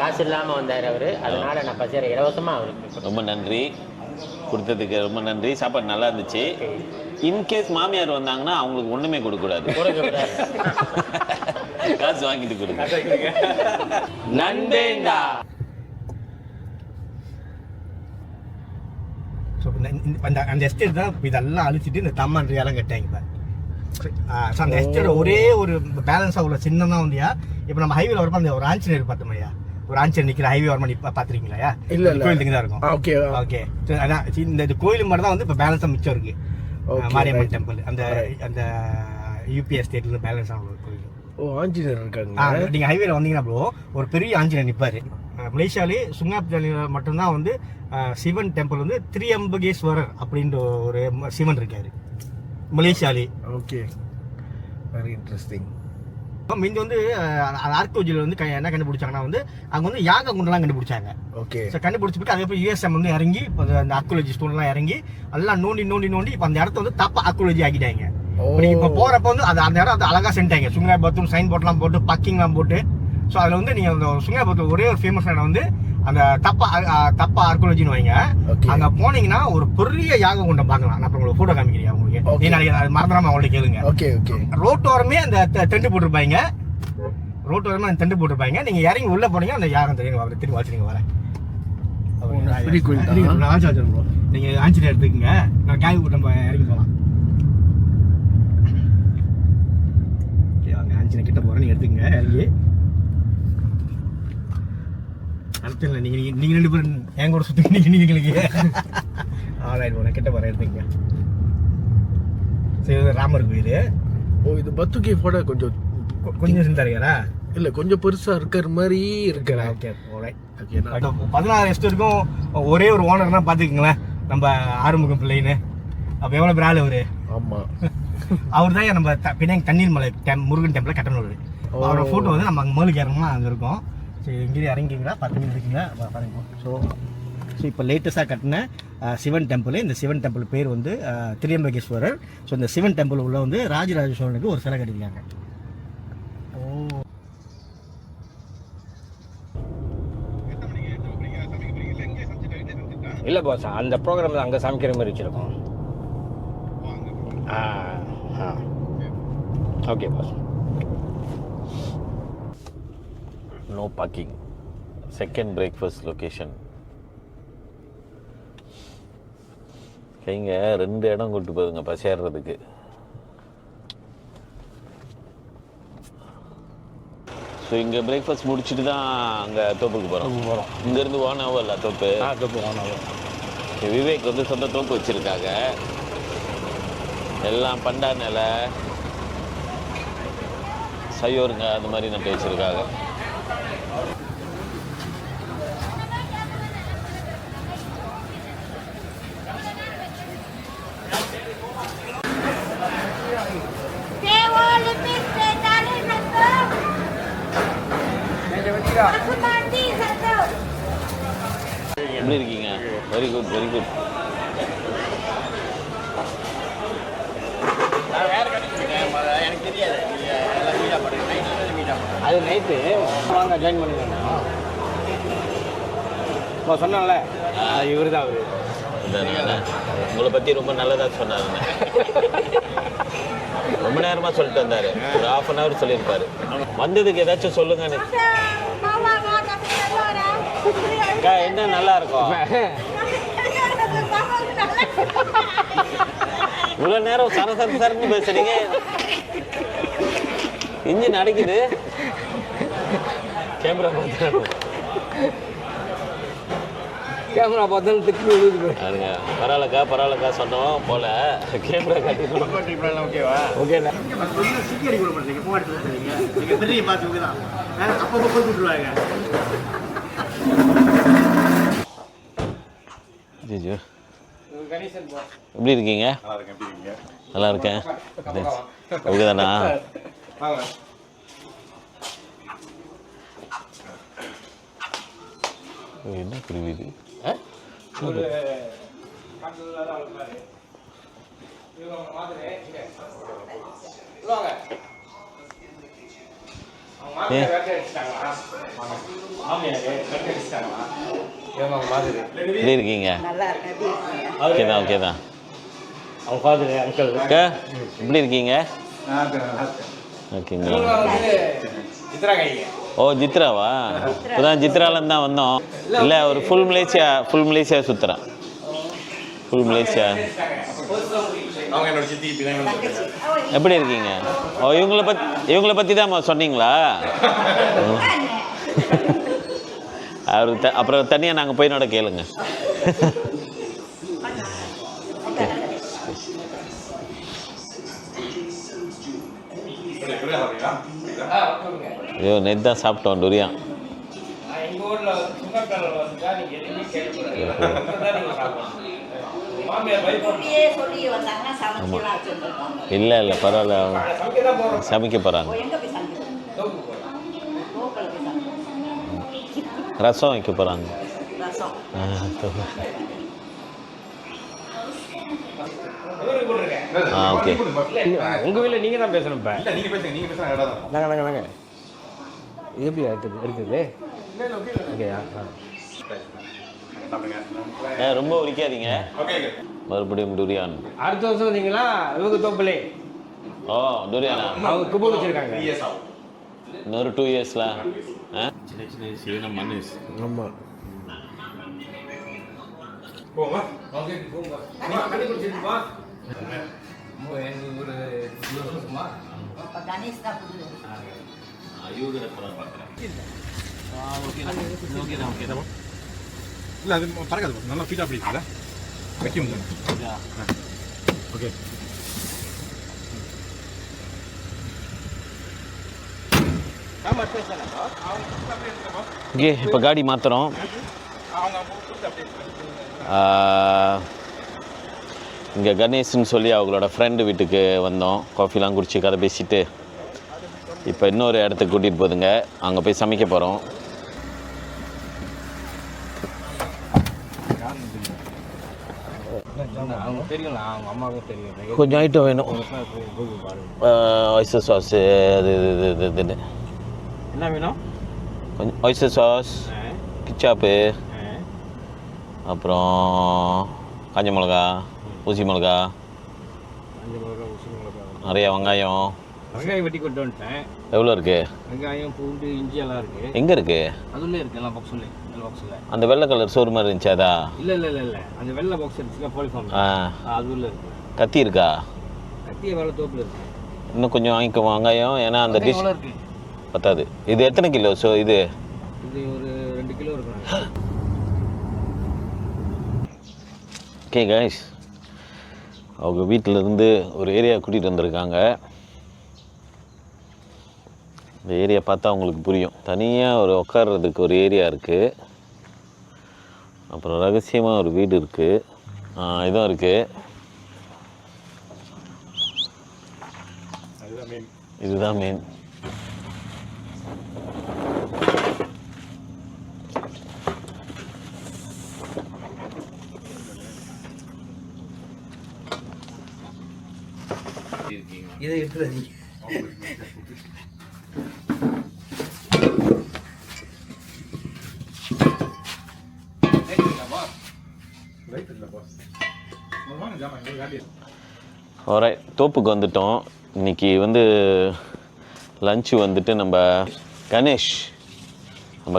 காசு இல்லாமல் வந்தார் அவர். அதனால நான் பசியார் இலவசமாக அவருக்கு.
ரொம்ப நன்றி கொடுத்ததுக்கு, ரொம்ப நன்றி. சாப்பாடு நல்லா இருந்துச்சு. இன்கேஸ் மாமியார் வந்தாங்கன்னா அவங்களுக்கு ஒன்றுமே கொடுக்கக்கூடாது. காசு வாங்கிட்டு கொடுங்க.
நண்பேண்டா.
ஸோ அந்த எஸ்டேட் தான் இப்போ இதெல்லாம் அழிச்சிட்டு இந்த தம்மன்றியாலாம் கட்டாங்க இப்போ. ஸோ அந்த எஸ்டேட் ஒரே ஒரு பேலன்ஸாக உள்ள சின்னதாக வந்தியா. இப்போ நம்ம ஹைவேல வரப்போ அந்த ஒரு ஆஞ்சநேயர் பார்த்தோமையா, ஒரு ஆஞ்சநேயர் நிற்கிற ஹைவே வரமா இப்போ பார்த்துருக்கீங்களா? இல்லை கோயில் தான் இருக்கும். Okay okay. அதான் இந்த கோயில் மட்டும் தான் வந்து இப்போ பேலன்ஸாக மிச்சம் இருக்கு. மாரியம்மன் டெம்பிள் அந்த அந்த யூபி எஸ்டேட்ல பேலன்ஸ் ஆகும் கோயில்.
ஆஞ்சநேயர் இருக்காங்க.
நீங்கள் ஹைவேல வந்தீங்கன்னா ப்ரோ ஒரு பெரிய ஆஞ்சநேயர் நிற்பாரு. மலேசியாலே சுங்காப்தானியில் மட்டும்தான் வந்து சிவன் டெம்பிள் வந்து திரியம்பகேஸ்வரர் அப்படின்ற ஒரு சிவன் இருக்காரு மலேசியாலே.
Okay, very interesting.
மீந்து வந்து ஆர்கோஜியில் வந்து என்ன கண்டுபிடிச்சாங்கன்னா வந்து அங்கே வந்து யாக குண்டெல்லாம் கண்டுபிடிச்சாங்க.
ஓகே.
ஸோ கண்டுபிடிச்சிட்டு அதுக்கப்புறம் யூஎஸ்எம் வந்து இறங்கி இப்போ அந்த ஆர்கோலஜி ஸ்டூடெண்ட்லாம் இறங்கி எல்லாம் நோண்டி இப்போ அந்த இடத்த வந்து தப்பா ஆர்கோலஜி ஆக்கிட்டாங்க. இப்போ போகிறப்ப வந்து அது அந்த இடம் வந்து அழகாக செஞ்சாங்க. சுங்கா பாத்ரூம் சைன் போர்ட்லாம் போட்டு பக்கிங்லாம் போட்டு. ஸோ அதில் வந்து நீங்கள் அந்த சுங்கா பாத்ரூம் ஒரே ஒரு ஃபேமஸ் இடம் வந்து அந்த தப்பா ஆர்கோலஜின்னு வைங்க. அங்கே போனீங்கன்னா ஒரு பெரிய யாக குண்டம் பார்க்கலாம். நான் உங்களுக்கு ஃபோட்டோ காமிக்கிறேன் உங்களுக்கு. நீ நாளைக்கு அது மறந்துடாம அவங்கள்ட்ட கேளுங்க.
Okay okay.
ரோட்டோரமே அந்த டென்ட் போட்டிருப்பாங்க. ரோட்டோரமே அந்த டென்ட் போட்டிருப்பாங்க. நீங்க இறங்கி உள்ள போனீங்க அந்த யாகம் தெரியும். அவரை திரும்பி வச்சுருங்க வரேன். நீங்க ஆஞ்சநேயர் எடுத்துக்கங்க. நான் காய் நம்ம இறங்கி போகலாம். ஆஞ்சநேயர் கிட்ட போறேன். நீங்க எடுத்துக்கங்க இறங்கி. அடுத்து இல்லை நீங்க 2 பேரும் என் கூட சுற்றி நீங்களுக்கு ஆளாயிட்டு போறேன். கிட்ட போறேன் எடுத்துக்கங்க. சரி, ராமர் கோயில்.
ஓ, இது பத்துக்கி போட
கொஞ்சம் சிந்தாரியாரா?
இல்லை, கொஞ்சம் பெருசாக இருக்கிற மாதிரி இருக்கிறேன்.
Okay okay. 16 எஸ்ட் இருக்கும். ஒரே ஒரு ஓனர் தான் பார்த்துக்குங்களேன், நம்ம ஆறுமுகம் பிள்ளைன்னு. அப்போ எவ்வளோ பேர் ஆள் அவரு?
ஆமாம், அவர்
தான் நம்ம பின்னாடி தண்ணீர் மலை முருகன் டெம்பிள் கட்டணும். அவரோட ஃபோட்டோ வந்து நம்ம அங்கே மேலுக்கு இறங்கணும். அங்கே இருக்கும். சரி, இங்கேயே இறங்கிங்களா 10 நிமிஷம் இருக்குங்களா பாருங்க. ஸோ இப்போ லேட்டஸ்ட்டாக கட்டின சிவன் டெம்பிள். இந்த சிவன் டெம்பிள் பேர் வந்து திரியம்பகேஸ்வரர். ஸோ இந்த சிவன் டெம்பிள் உள்ள வந்து ராஜராஜ சோழனுக்கு ஒரு சிலை கட்டிருக்காங்க.
இல்லை பாஸ், அந்த ப்ரோக்ராம் அங்கே சமைக்கிற மாதிரி வச்சுருக்கோம். Okay boss.
No parking. Second breakfast location. கைங்க 2 இடம் கூட்டு போகுதுங்க பசியாடுறதுக்கு. ஸோ இங்கே பிரேக்ஃபாஸ்ட் முடிச்சுட்டு தான் அங்கே தோப்புக்கு போகிறோம். இங்கேருந்து ஓனாவோ இல்லை தோப்பு?
தோப்பு ஓனாவோ.
விவேக் வந்து சொந்த தோப்பு வச்சுருக்காங்க. எல்லாம் பண்டா நிலை சையோருங்க அந்த மாதிரி நட்டு வச்சுருக்காங்க. எப்படி இருக்கீங்க? Very good very good.
எனக்கு தெரியாது.
அது நைட்டு வாங்க ஜாயின் பண்ணிக்கணும். இப்போ சொன்னால இவர் தான் அவர்.
உங்களை பற்றி ரொம்ப நல்லதாக சொன்னாருங்க. ரொம்ப நேரமாக சொல்லிட்டு வந்தார். ஒரு 1/2 hour சொல்லியிருப்பாரு. வந்ததுக்கு ஏதாச்சும் சொல்லுங்க. என்ன நல்லா இருக்கும்? இவ்வளோ நேரம் சரசரன்னு பேசுறீங்க. இன்ஜின் அடைக்குது. கேமரா
பார்த்தாலும் திக்கு விழுது.
பாருங்க, பரவாயில்லக்கா சொன்னோம் போல. கேமரா காட்டி
ஓகேவா? ஓகே. சிக்கடி கூட பண்ணுறீங்க. நீங்கள் பெரிய பார்த்து தான் அப்பப்போ போய் விட்டுருவாங்க.
ஜிஜு எப்படி இருக்கீங்க? நல்லா இருக்கேன். ஓகே தானா? என்ன புரியுது? எப்படி இருக்கீங்க? ஓகே தான் ஓகே தான்.
அவங்க ஃபாதர் அங்கிள்
அக்கா எப்படி இருக்கீங்க? ஓகேங்களா.
சித்ரா கைங்க.
ஓ ஜித்ராவா? இப்போதான் ஜித்ராலேருந்து தான் வந்தோம். இல்லை ஒரு ஃபுல் மலேசியா சுற்றுறேன். Full Malaysia.
அவங்க என்னோட சித்தி
எப்படி இருக்கீங்க? ஓ இவங்களை பற்றி தான் சொன்னீங்களா? அவர் அப்புறம் தனியாக நாங்கள் போயினோட கேளுங்க. ஐயோ நேற்று தான் சாப்பிட்டோம் டொரியான்.
எங்கள் ஊரில் சுங்கக்காரர் வந்துட்டா நீங்கள் எதுவுமே கேட்கக்கூடாது.
இல்லை பரவாயில்ல, சமைக்க போகிறாங்க. ரசம் வைக்க போகிறாங்க. ஓகே.
உங்கள் வீட்டில் நீங்கள் தான் பேசணும். இப்போ நாங்கள் இது எப்படி இருக்குது? ஓகேயா?
ரொம்ப உரிக்காதீங்க. மறுபடியும் டூரியான்.
அடுத்த வருஷம் வந்தீங்களா? இவங்க தோப்பிலே.
ஓ டூரியானா?
அவங்க குப்பை வச்சுருக்காங்க.
இன்னொரு 2 இயர்ஸில் சின்ன சின்ன சீன மண்.
ஆமாம்.
இல்லை அது பறக்காது, நல்லா ஃபீட்டாக அப்படி இருக்குல்ல, வைக்கும். Okay
okay. இப்போ காடி மாற்றுறோம். இங்கே கணேஷ்னு சொல்லி அவங்களோட ஃப்ரெண்டு வீட்டுக்கு வந்தோம். காஃபிலாம் குடிச்சு கதை பேசிட்டு இப்போ இன்னொரு இடத்துக்கு கூட்டிகிட்டு போதுங்க. அங்கே போய் சமைக்க போகிறோம்.
அவங்க தெரியுங்களா? அவங்க அம்மாவுக்கும் தெரியும்.
கொஞ்சம் ஐட்டம் வேணும். ஒய்ஸ்டர் சாஸு அது இதுன்னு
என்ன வேணும்?
கொஞ்சம் ஒய்ஸ்டர் சாஸ், கிச்சாப்பு, அப்புறம் காஞ்ச மிளகா, ஊசி மிளகா, நிறையா வெங்காயம்.
வெங்காயம் வெட்டி கொண்டு வந்துட்டேன்.
எவ்வளோ இருக்குது?
வெங்காயம், பூண்டு, இஞ்சி எல்லாம் இருக்குது.
எங்கே இருக்குது?
அதுலேயே இருக்குது. எல்லாம் பாக்ஸில். பாக்ஸில்
அந்த வெள்ளை கலர் சோறு மாதிரி இருந்துச்சு அதா?
இல்லை அந்த வெள்ளை பாக்ஸ் இருந்துச்சுல போலிஃபார்ம், அது உள்ள இருக்குது.
கத்தி இருக்கா?
கத்தியை வேலை தோப்பில் இருக்குது.
இன்னும் கொஞ்சம் வாங்கிக்கோ வெங்காயம். ஏன்னா அந்த டிஷ்
இருக்குது.
பத்தாது. இது எத்தனை கிலோ? ஸோ இது
ஒரு 2 கிலோ இருக்கும்.
ஓகே கைஸ், அவங்க வீட்டிலேருந்து ஒரு ஏரியா கூட்டிகிட்டு வந்திருக்காங்க. இந்த ஏரியா பார்த்தா அவங்களுக்கு புரியும். தனியாக ஒரு உட்கார்றதுக்கு ஒரு ஏரியா இருக்குது. அப்புறம் ரகசியமாக ஒரு வீடு இருக்குது. இதுவும் இருக்குது. இதுதான் மெயின்.
இதை எடுத்துறாதீங்க.
ஆல்ரைட், தோப்புக்கு வந்துட்டோம். இன்றைக்கி லஞ்சு நம்ம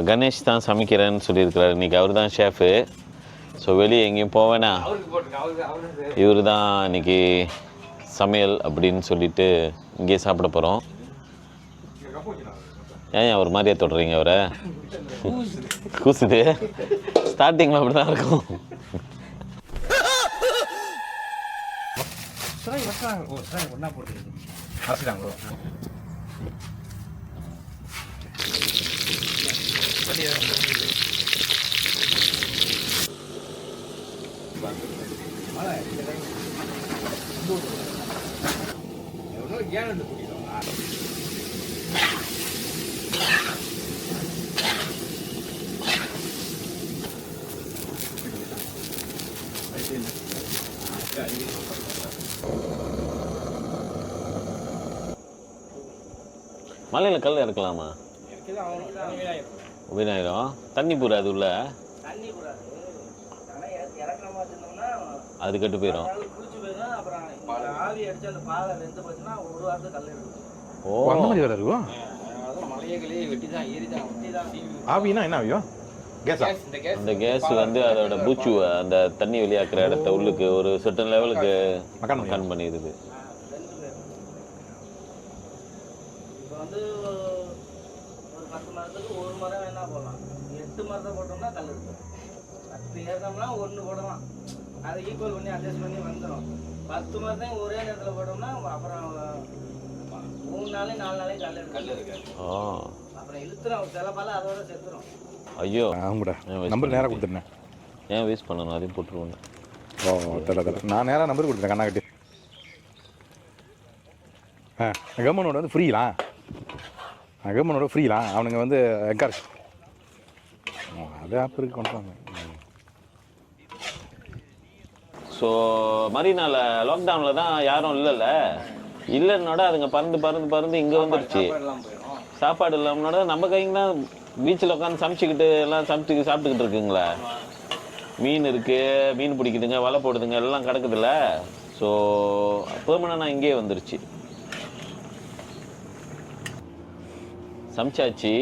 கணேஷ் தான் சமைக்கிறேன்னு சொல்லியிருக்கிறார். இன்றைக்கி அவர் தான் ஷேஃபு. ஸோ வெளியே எங்கேயும் போவேனா, இவர் தான் இன்றைக்கி சமையல் அப்படின்னு சொல்லிட்டு இங்கேயே சாப்பிட போகிறோம். ஏன் ஒரு மாதிரியே தொடுறீங்க அவரை? கூசுது. ஸ்டார்டிங்கில் அப்படி தான் இருக்கும். மலையில் கல் இறக்கலாமா? விநாயகம் தண்ணி பூராது உள்ள, அது கட்டு போயிடும். ஓ
ஓ, அந்த மாதிரி வேற இருக்கும். ஆவினா என்ன ஆவியும்? கேஸா?
அந்த கேஸ் வந்து அதோட பூச்சு அந்த தண்ணி வெளியாக்குற இடத்த உள்ளுக்கு ஒரு certain லெவலுக்கு மக்கான் பண்ணிடுது.
இப்போ வந்து ஒரு 10 மரத்துக்கு ஒரு மரம் வேணா போடலாம். 8 மரத்தை போட்டோம்னா கல் இருக்கும். 10 ஏறினோம்னா 1 போடலாம். அதை ஈக்குவல் பண்ணி அட்ஜஸ்ட் பண்ணி வந்துடும். 10 மரத்தையும் ஒரே நேரத்தில் போட்டோம்னா அப்புறம் 3 நாளே 4 நாளே கல் இருக்காது. அப்புறம் இழுத்துரும் சில பல அதோட செத்துரும்.
ஐயோ
ஆமாடா, நம்பர் நேராக கொடுத்துருந்தேன்.
ஏன் வேஸ்ட் பண்ணணும், அதையும் போட்டுருவோங்க.
ஓ தர நான் நேராக நம்பர் கொடுத்துட்டேன் கண்ணா கட்டி. கவர்மெண்டோட வந்து ஃப்ரீலாம், கவர்மெண்டோட ஃப்ரீலாம் அவனுங்க வந்து என்கரேஜ் அது ஆப் இருக்கு கொண்டு வாங்க.
ஸோ மரீனால லாக்டவுனில் தான் யாரும் இல்லைன்னோட அதுங்க பறந்து இங்கே வந்துருச்சு. சாப்பாடு இல்லாமனோட நம்ம கைங்க தான் பீச்சில் உட்காந்து சமைச்சிக்கிட்டு எல்லாம் சாப்பிட்டுக்கிட்டு இருக்குங்களா. மீன் இருக்குது, மீன் பிடிக்குதுங்க, வலை போடுதுங்க, எல்லாம் கிடக்குதுல்ல. ஸோ பெர்மனண்டாக இங்கேயே வந்துருச்சு. சமைச்சாச்சு,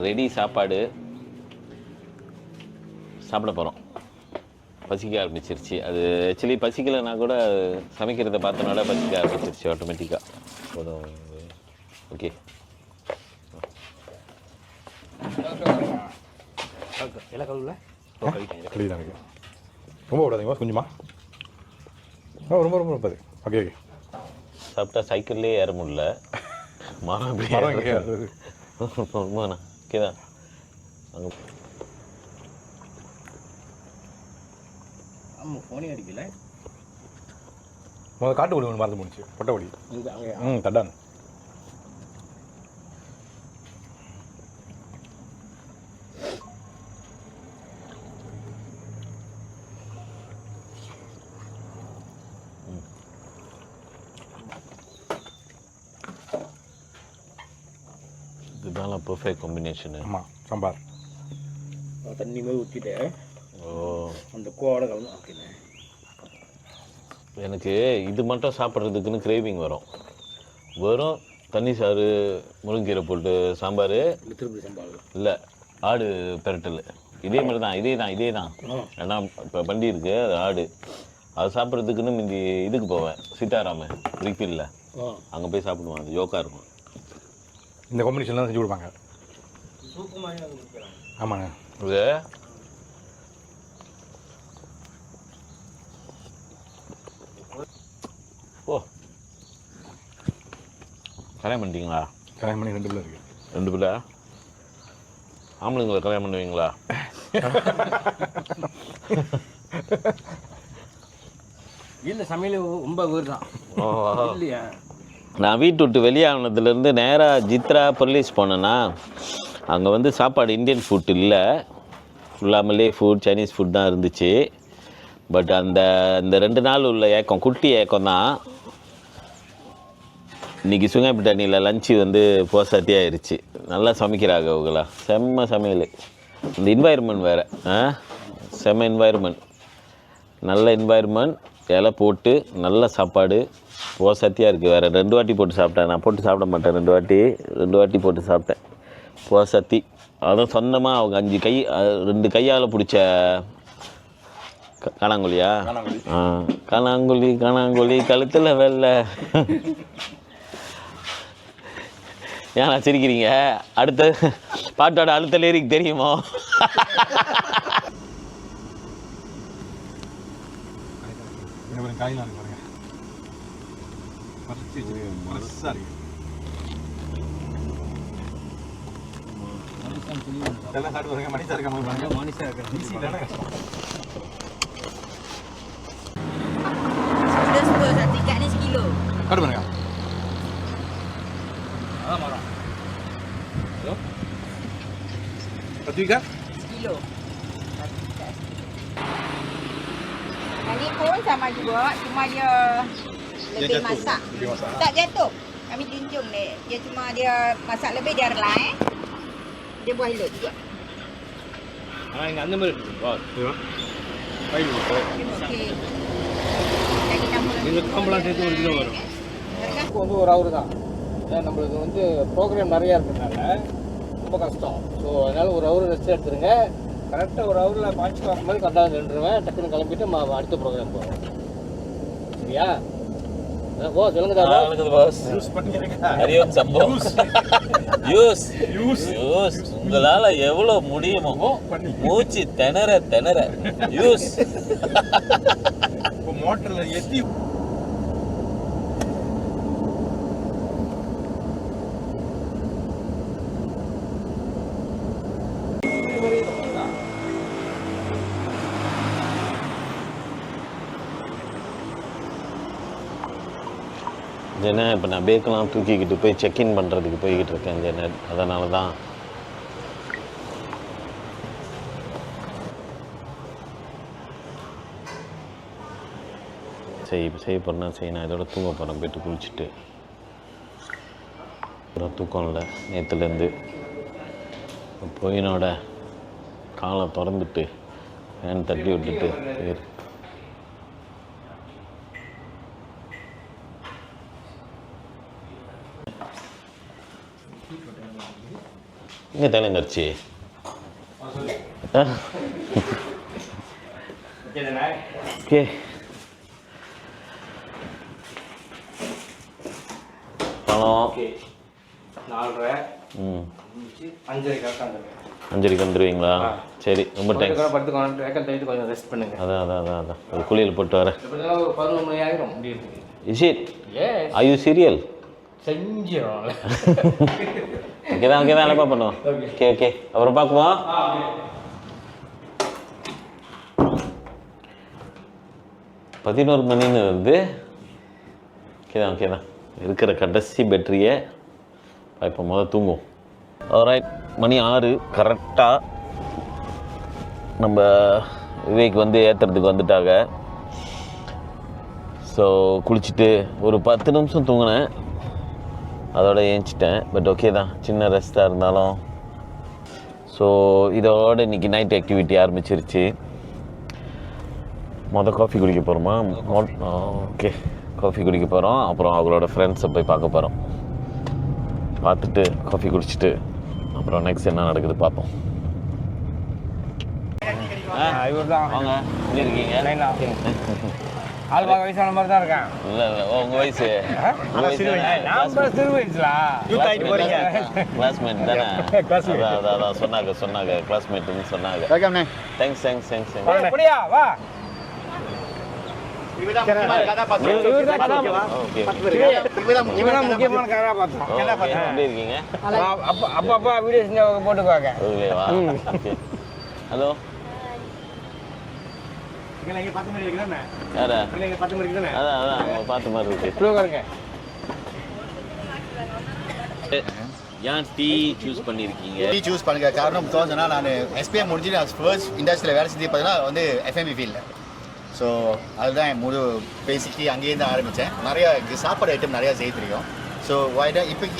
ரெடி சாப்பாடு சாப்பிட போகிறோம். பசிக்க ஆரம்பிச்சிருச்சு. அது ஆக்சுவலி பசிக்கலைன்னா கூட சமைக்கிறத பார்த்தனால பசிக்க ஆரம்பிச்சிருச்சு ஆட்டோமேட்டிக்காக. போதும். ஓகே
கழுவிதான் இருக்கு. ரொம்ப விடாதீங்க கொஞ்சமா. ரொம்ப ரொம்ப ரொம்ப ஓகே ஓகே.
சாப்பிட்டா சைக்கிள்லேயே ஏற முடியல. மரம் ஓகேதான். அங்கே
ஆமாம் ஃபோனே அடிக்கல.
முதல்ல காட்டு ஒளி ஒன்று மறந்து போணுச்சு, பொட்டை ஒளி. தட்டான்
இதுதான் பர்ஃபெக்ட் காம்பினேஷனு.
ஆமாம், சாம்பார்
தண்ணி மாதிரி ஊற்றிட்டேன்.
ஓ
அந்த கோடை கலந்து ஓகேண்ணே.
எனக்கு இது மட்டும் சாப்பிட்றதுக்குன்னு கிரேவிங் வரும். வெறும் தண்ணி சாறு, முருங்கீரை போட்டு சாம்பார்,
திருப்பதி சாம்பார்
இல்லை ஆடு பெரட்டல், இதே மாதிரி தான் இதே தான். ஏன்னா இப்போ பண்டி இருக்குது, அது ஆடு. அது சாப்பிட்றதுக்குன்னு முந்தி இதுக்கு போவேன், சீதாராமன் ரிஃபில்ல, அங்கே போய் சாப்பிடுவேன். அது யோக்கா இருக்கும்.
இந்த காம்பினேஷன்லாம் செஞ்சு கொடுப்பாங்க.
சூப்பு மாதிரி.
ஆமாங்க.
இது ஓ கல்யாணம் பண்ணிட்டீங்களா?
கல்யாணம் பண்ணி 2 பிள்ளை இருக்குது.
2 பிள்ளை? ஆம்பளைங்களை கல்யாணம் பண்ணுவீங்களா?
இல்லை சமையல் ரொம்ப வீடு தான் இல்லையா.
நான் வீட்டு விட்டு வெளியானதுலேருந்து நேராக ஜித்ரா பொர்லீஸ் போனேன்னா அங்கே வந்து சாப்பாடு இந்தியன் ஃபுட் இல்லை, ஃபுல்லாக மலே ஃபுட், சைனீஸ் ஃபுட் தான் இருந்துச்சு. பட் இந்த 2 நாள் உள்ள ஏக்கம், குட்டி ஏக்கம் தான். இன்றைக்கி சுங்காய்பட்டாணியில் லஞ்சு வந்து போசாட்டி ஆயிடுச்சு. நல்லா சமைக்கிறாங்க அவங்களா, செம்ம சமையல். இந்த என்வாயர்மெண்ட் வேறு, செம்ம என்வாயர்மெண்ட், நல்ல என்வாயர்மெண்ட். இலை போட்டு நல்ல சாப்பாடு போசாத்தியாக இருக்குது. வேறு 2 வாட்டி போட்டு சாப்பிட்டேன். நான் போட்டு சாப்பிட மாட்டேன், 2 வாட்டி போட்டு சாப்பிட்டேன் போசாத்தி. அதுவும் சொந்தமாக அவங்க 2 கையால் பிடிச்ச காணாங்குழியா? காணாங்குழி கழுத்தில் வெள்ளை. ஏன்னா சிரிக்கிறீங்க? அடுத்த பாட்டோட அடுத்த லிரிக் தெரியுமோ?
காய்லாம் பாருங்க, பறிச்சு மனசாக இருக்கு. எல்லாம் சாப்பிட்டு பாருங்க, மனுஷா இருக்காம பாருங்க. மனுஷா இருக்காங்க கஷ்டம்.
Satu ikat ni 1 kilo.
காட்டு பாருங்க.
அதான் மரம்.
Hello, 10 ikat
1 kilo. Yang ni pun sama juga, cuma dia lebih masak. Tak jatuh. Kami junjung dia. Dia cuma dia masak lebih, dia relai. Dia buah elok juga.
ஆனால் இங்கே அந்த மாதிரி இருக்குங்களா?
Okey. Lagi tambah
இந்த காம்பெல்லாம் சேர்த்து 1 kilo வரும்.
வந்து ஒரு அவரு தான்
நம்மளுக்கு வந்து ப்ரோக்ராம் நிறையா இருக்கிறதுனால ரொம்ப கஷ்டம். ஸோ அதனால் ஒரு ஹவர் ரெஸ்ட் எடுத்துருங்க. கரெக்டாக ஒரு ஹவரில் பாய்ச்சி பார்க்கும்போது கரெக்டாக நின்றுவேன். டக்குன்னு கிளம்பிட்டு அடுத்த ப்ரோக்ராம் போவோம். சரியா? ஓ சொல்லுங்க
பாஸ். ஹரியோம் சம்போ. யூஸ் உங்களால எவ்வளவு முடியுமோ மூச்சு திணற யூஸ்.
மோட்டர்ல ஏற்றி
ஜெனா இப்போ நான் பேக்கெலாம் தூக்கிக்கிட்டு போய் செக்இன் பண்ணுறதுக்கு போய்கிட்டு இருக்கேன் ஜெனட். அதனால தான் செய்ய போகிறேன்னா நான் இதோட தூங்க போகிறேன். போய்ட்டு குளிச்சுட்டு அப்புறம் தூக்கம் இல்லை நேற்றுலேருந்து. போயினோட காலை திறந்துட்டு ஃபேன் தட்டி விட்டுட்டு பேர் இங்கே தலைங்கரிச்சி. ஓகே பணம்
4:30
5:30 வந்துடுவீங்களா? சரி ரொம்ப தேங்க்ஸ்.
படுத்துக்கோங்க, வேக்கல் தவிட்டு கொஞ்சம் ரெஸ்ட் பண்ணுங்க.
அதான் ஒரு குளியல் போட்டு வரேன்.
ஒரு 11 மணி ஆகிரும் முடியறதுக்கு.
Is it? Are you serial?
செஞ்சிடும்.
ஓகே தான் இல்லைப்பா பண்ணுவோம். ஓகே அப்புறம் பார்க்குவோம். பதினோரு மணின்னு வருது. ஓகே தான் இருக்கிற கடைசி பேட்டரியை இப்போ முதல் தூங்குவோம். ஆல்ரைட், மணி 6 கரெக்டாக நம்ம விவேக் வந்து ஏற்றுறதுக்கு வந்துட்டாங்க. ஸோ குளிச்சுட்டு ஒரு 10 நிமிஷம் தூங்கினேன், அதோட ஏஞ்சிட்டேன். பட் ஓகே தான், சின்ன ரெஸ்ட்டாக இருந்தாலும். ஸோ இதோட இன்றைக்கி நைட் ஆக்டிவிட்டி ஆரம்பிச்சிருச்சு. காஃபி குடிக்க போகிறோமா? ஓகே காஃபி குடிக்க போகிறோம். அப்புறம் அவங்களோட ஃப்ரெண்ட்ஸை போய் பார்க்க போகிறோம். பார்த்துட்டு காஃபி குடிச்சிட்டு அப்புறம் நெக்ஸ்ட் என்ன நடக்குது பார்ப்போம்.
இவர் தான்
வாங்க, எப்படி இருக்கீங்க?
ஆள் பார்க்க வயசான மாதிரி தான் இருக்கேன்.
இல்லை உங்கள் வயசு
சிறு வயசுலா
கிளாஸ்மேட் தானே? அதான் சொன்னாங்க கிளாஸ்மேட்டுன்னு சொன்னாங்க. தேங்க்ஸ்.
அப்படியா? வா.
முக்கியமான கதாபாத்திரம். எப்படி இருக்கீங்க?
அப்பா வீடியோ செஞ்சு போட்டுக்குவாங்க.
ஹலோ, யாரா? அதான் பார்த்த மாதிரி இருக்கு. ஏன் டீ சூஸ் பண்ணியிருக்கீங்க?
டீ சூஸ் பண்ணுங்க காரணம் தோணுச்சுன்னா, நான் எஸ்பிஎம் முடிஞ்சு நான் ஃபர்ஸ்ட் இண்டஸ்ட்ரியில் வேலை செஞ்சு பார்த்தீங்கன்னா வந்து எஃப்எம்பி ஃபீல்டில். ஸோ அதுதான் என் முழு பேசிக்கலி அங்கேருந்து ஆரம்பித்தேன். நிறையா சாப்பாடு ஐட்டம் நிறையா செய்ய தெரியும். ஸோ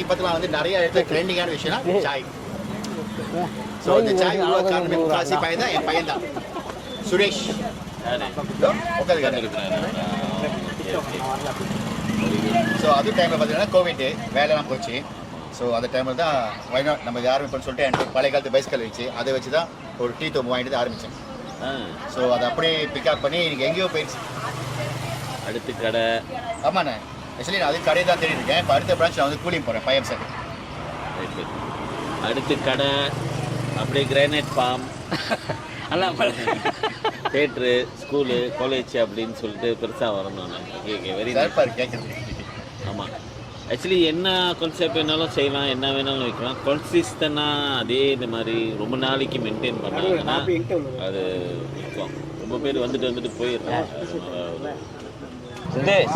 இப்போலாம் வந்து நிறைய இடத்துல ட்ரெண்டிங்கான விஷயம்னா சாய். ஸோ இந்த சாய் காரணமே முக்காசி பையன் தான், என் பையன் தான் சுரேஷ். ஸோ அது டைமில் பார்த்தீங்கன்னா கோவிட் வேலைலாம் போச்சு. ஸோ அந்த டைமில் தான் வைநாட் நம்ம இது ஆரம்பிப்போம்னு சொல்லிட்டு எனக்கு பழைய காலத்து பைஸ்கல் வச்சு அதை வச்சு தான் ஒரு டீ தோம்பு வாங்கிட்டு ஆரம்பித்தேன். ஸோ அதை அப்படியே பிக்கப் பண்ணி எனக்கு எங்கேயோ போயிடுச்சு.
அடுத்த கடை?
ஆமாண்ணே, ஆக்சுவலி நான் அது கடையை தான் தேடி இருக்கேன். இப்போ அடுத்த பிரான்ச் நான் வந்து கூலிங் போகிறேன் 5 சார்.
அடுத்த கடை அப்படியே granite farm, theatre, school, college அப்படின்னு சொல்லிட்டு பெருசாக வரணும். ஓகே வெரி
கேட்குறது.
ஆமாம், ஆக்சுவலி என்ன கான்செப்ட் வேணாலும் செய்யலாம், என்ன வேணாலும் வைக்கலாம். கன்சிஸ்டண்டாக அதே இந்த மாதிரி ரொம்ப நாளைக்கு மெயின்டைன் பண்ணாங்கன்னா அது இருக்கும். ரொம்ப பேர் வந்துட்டு போயிடுறாங்க. சுந்தேஷ்,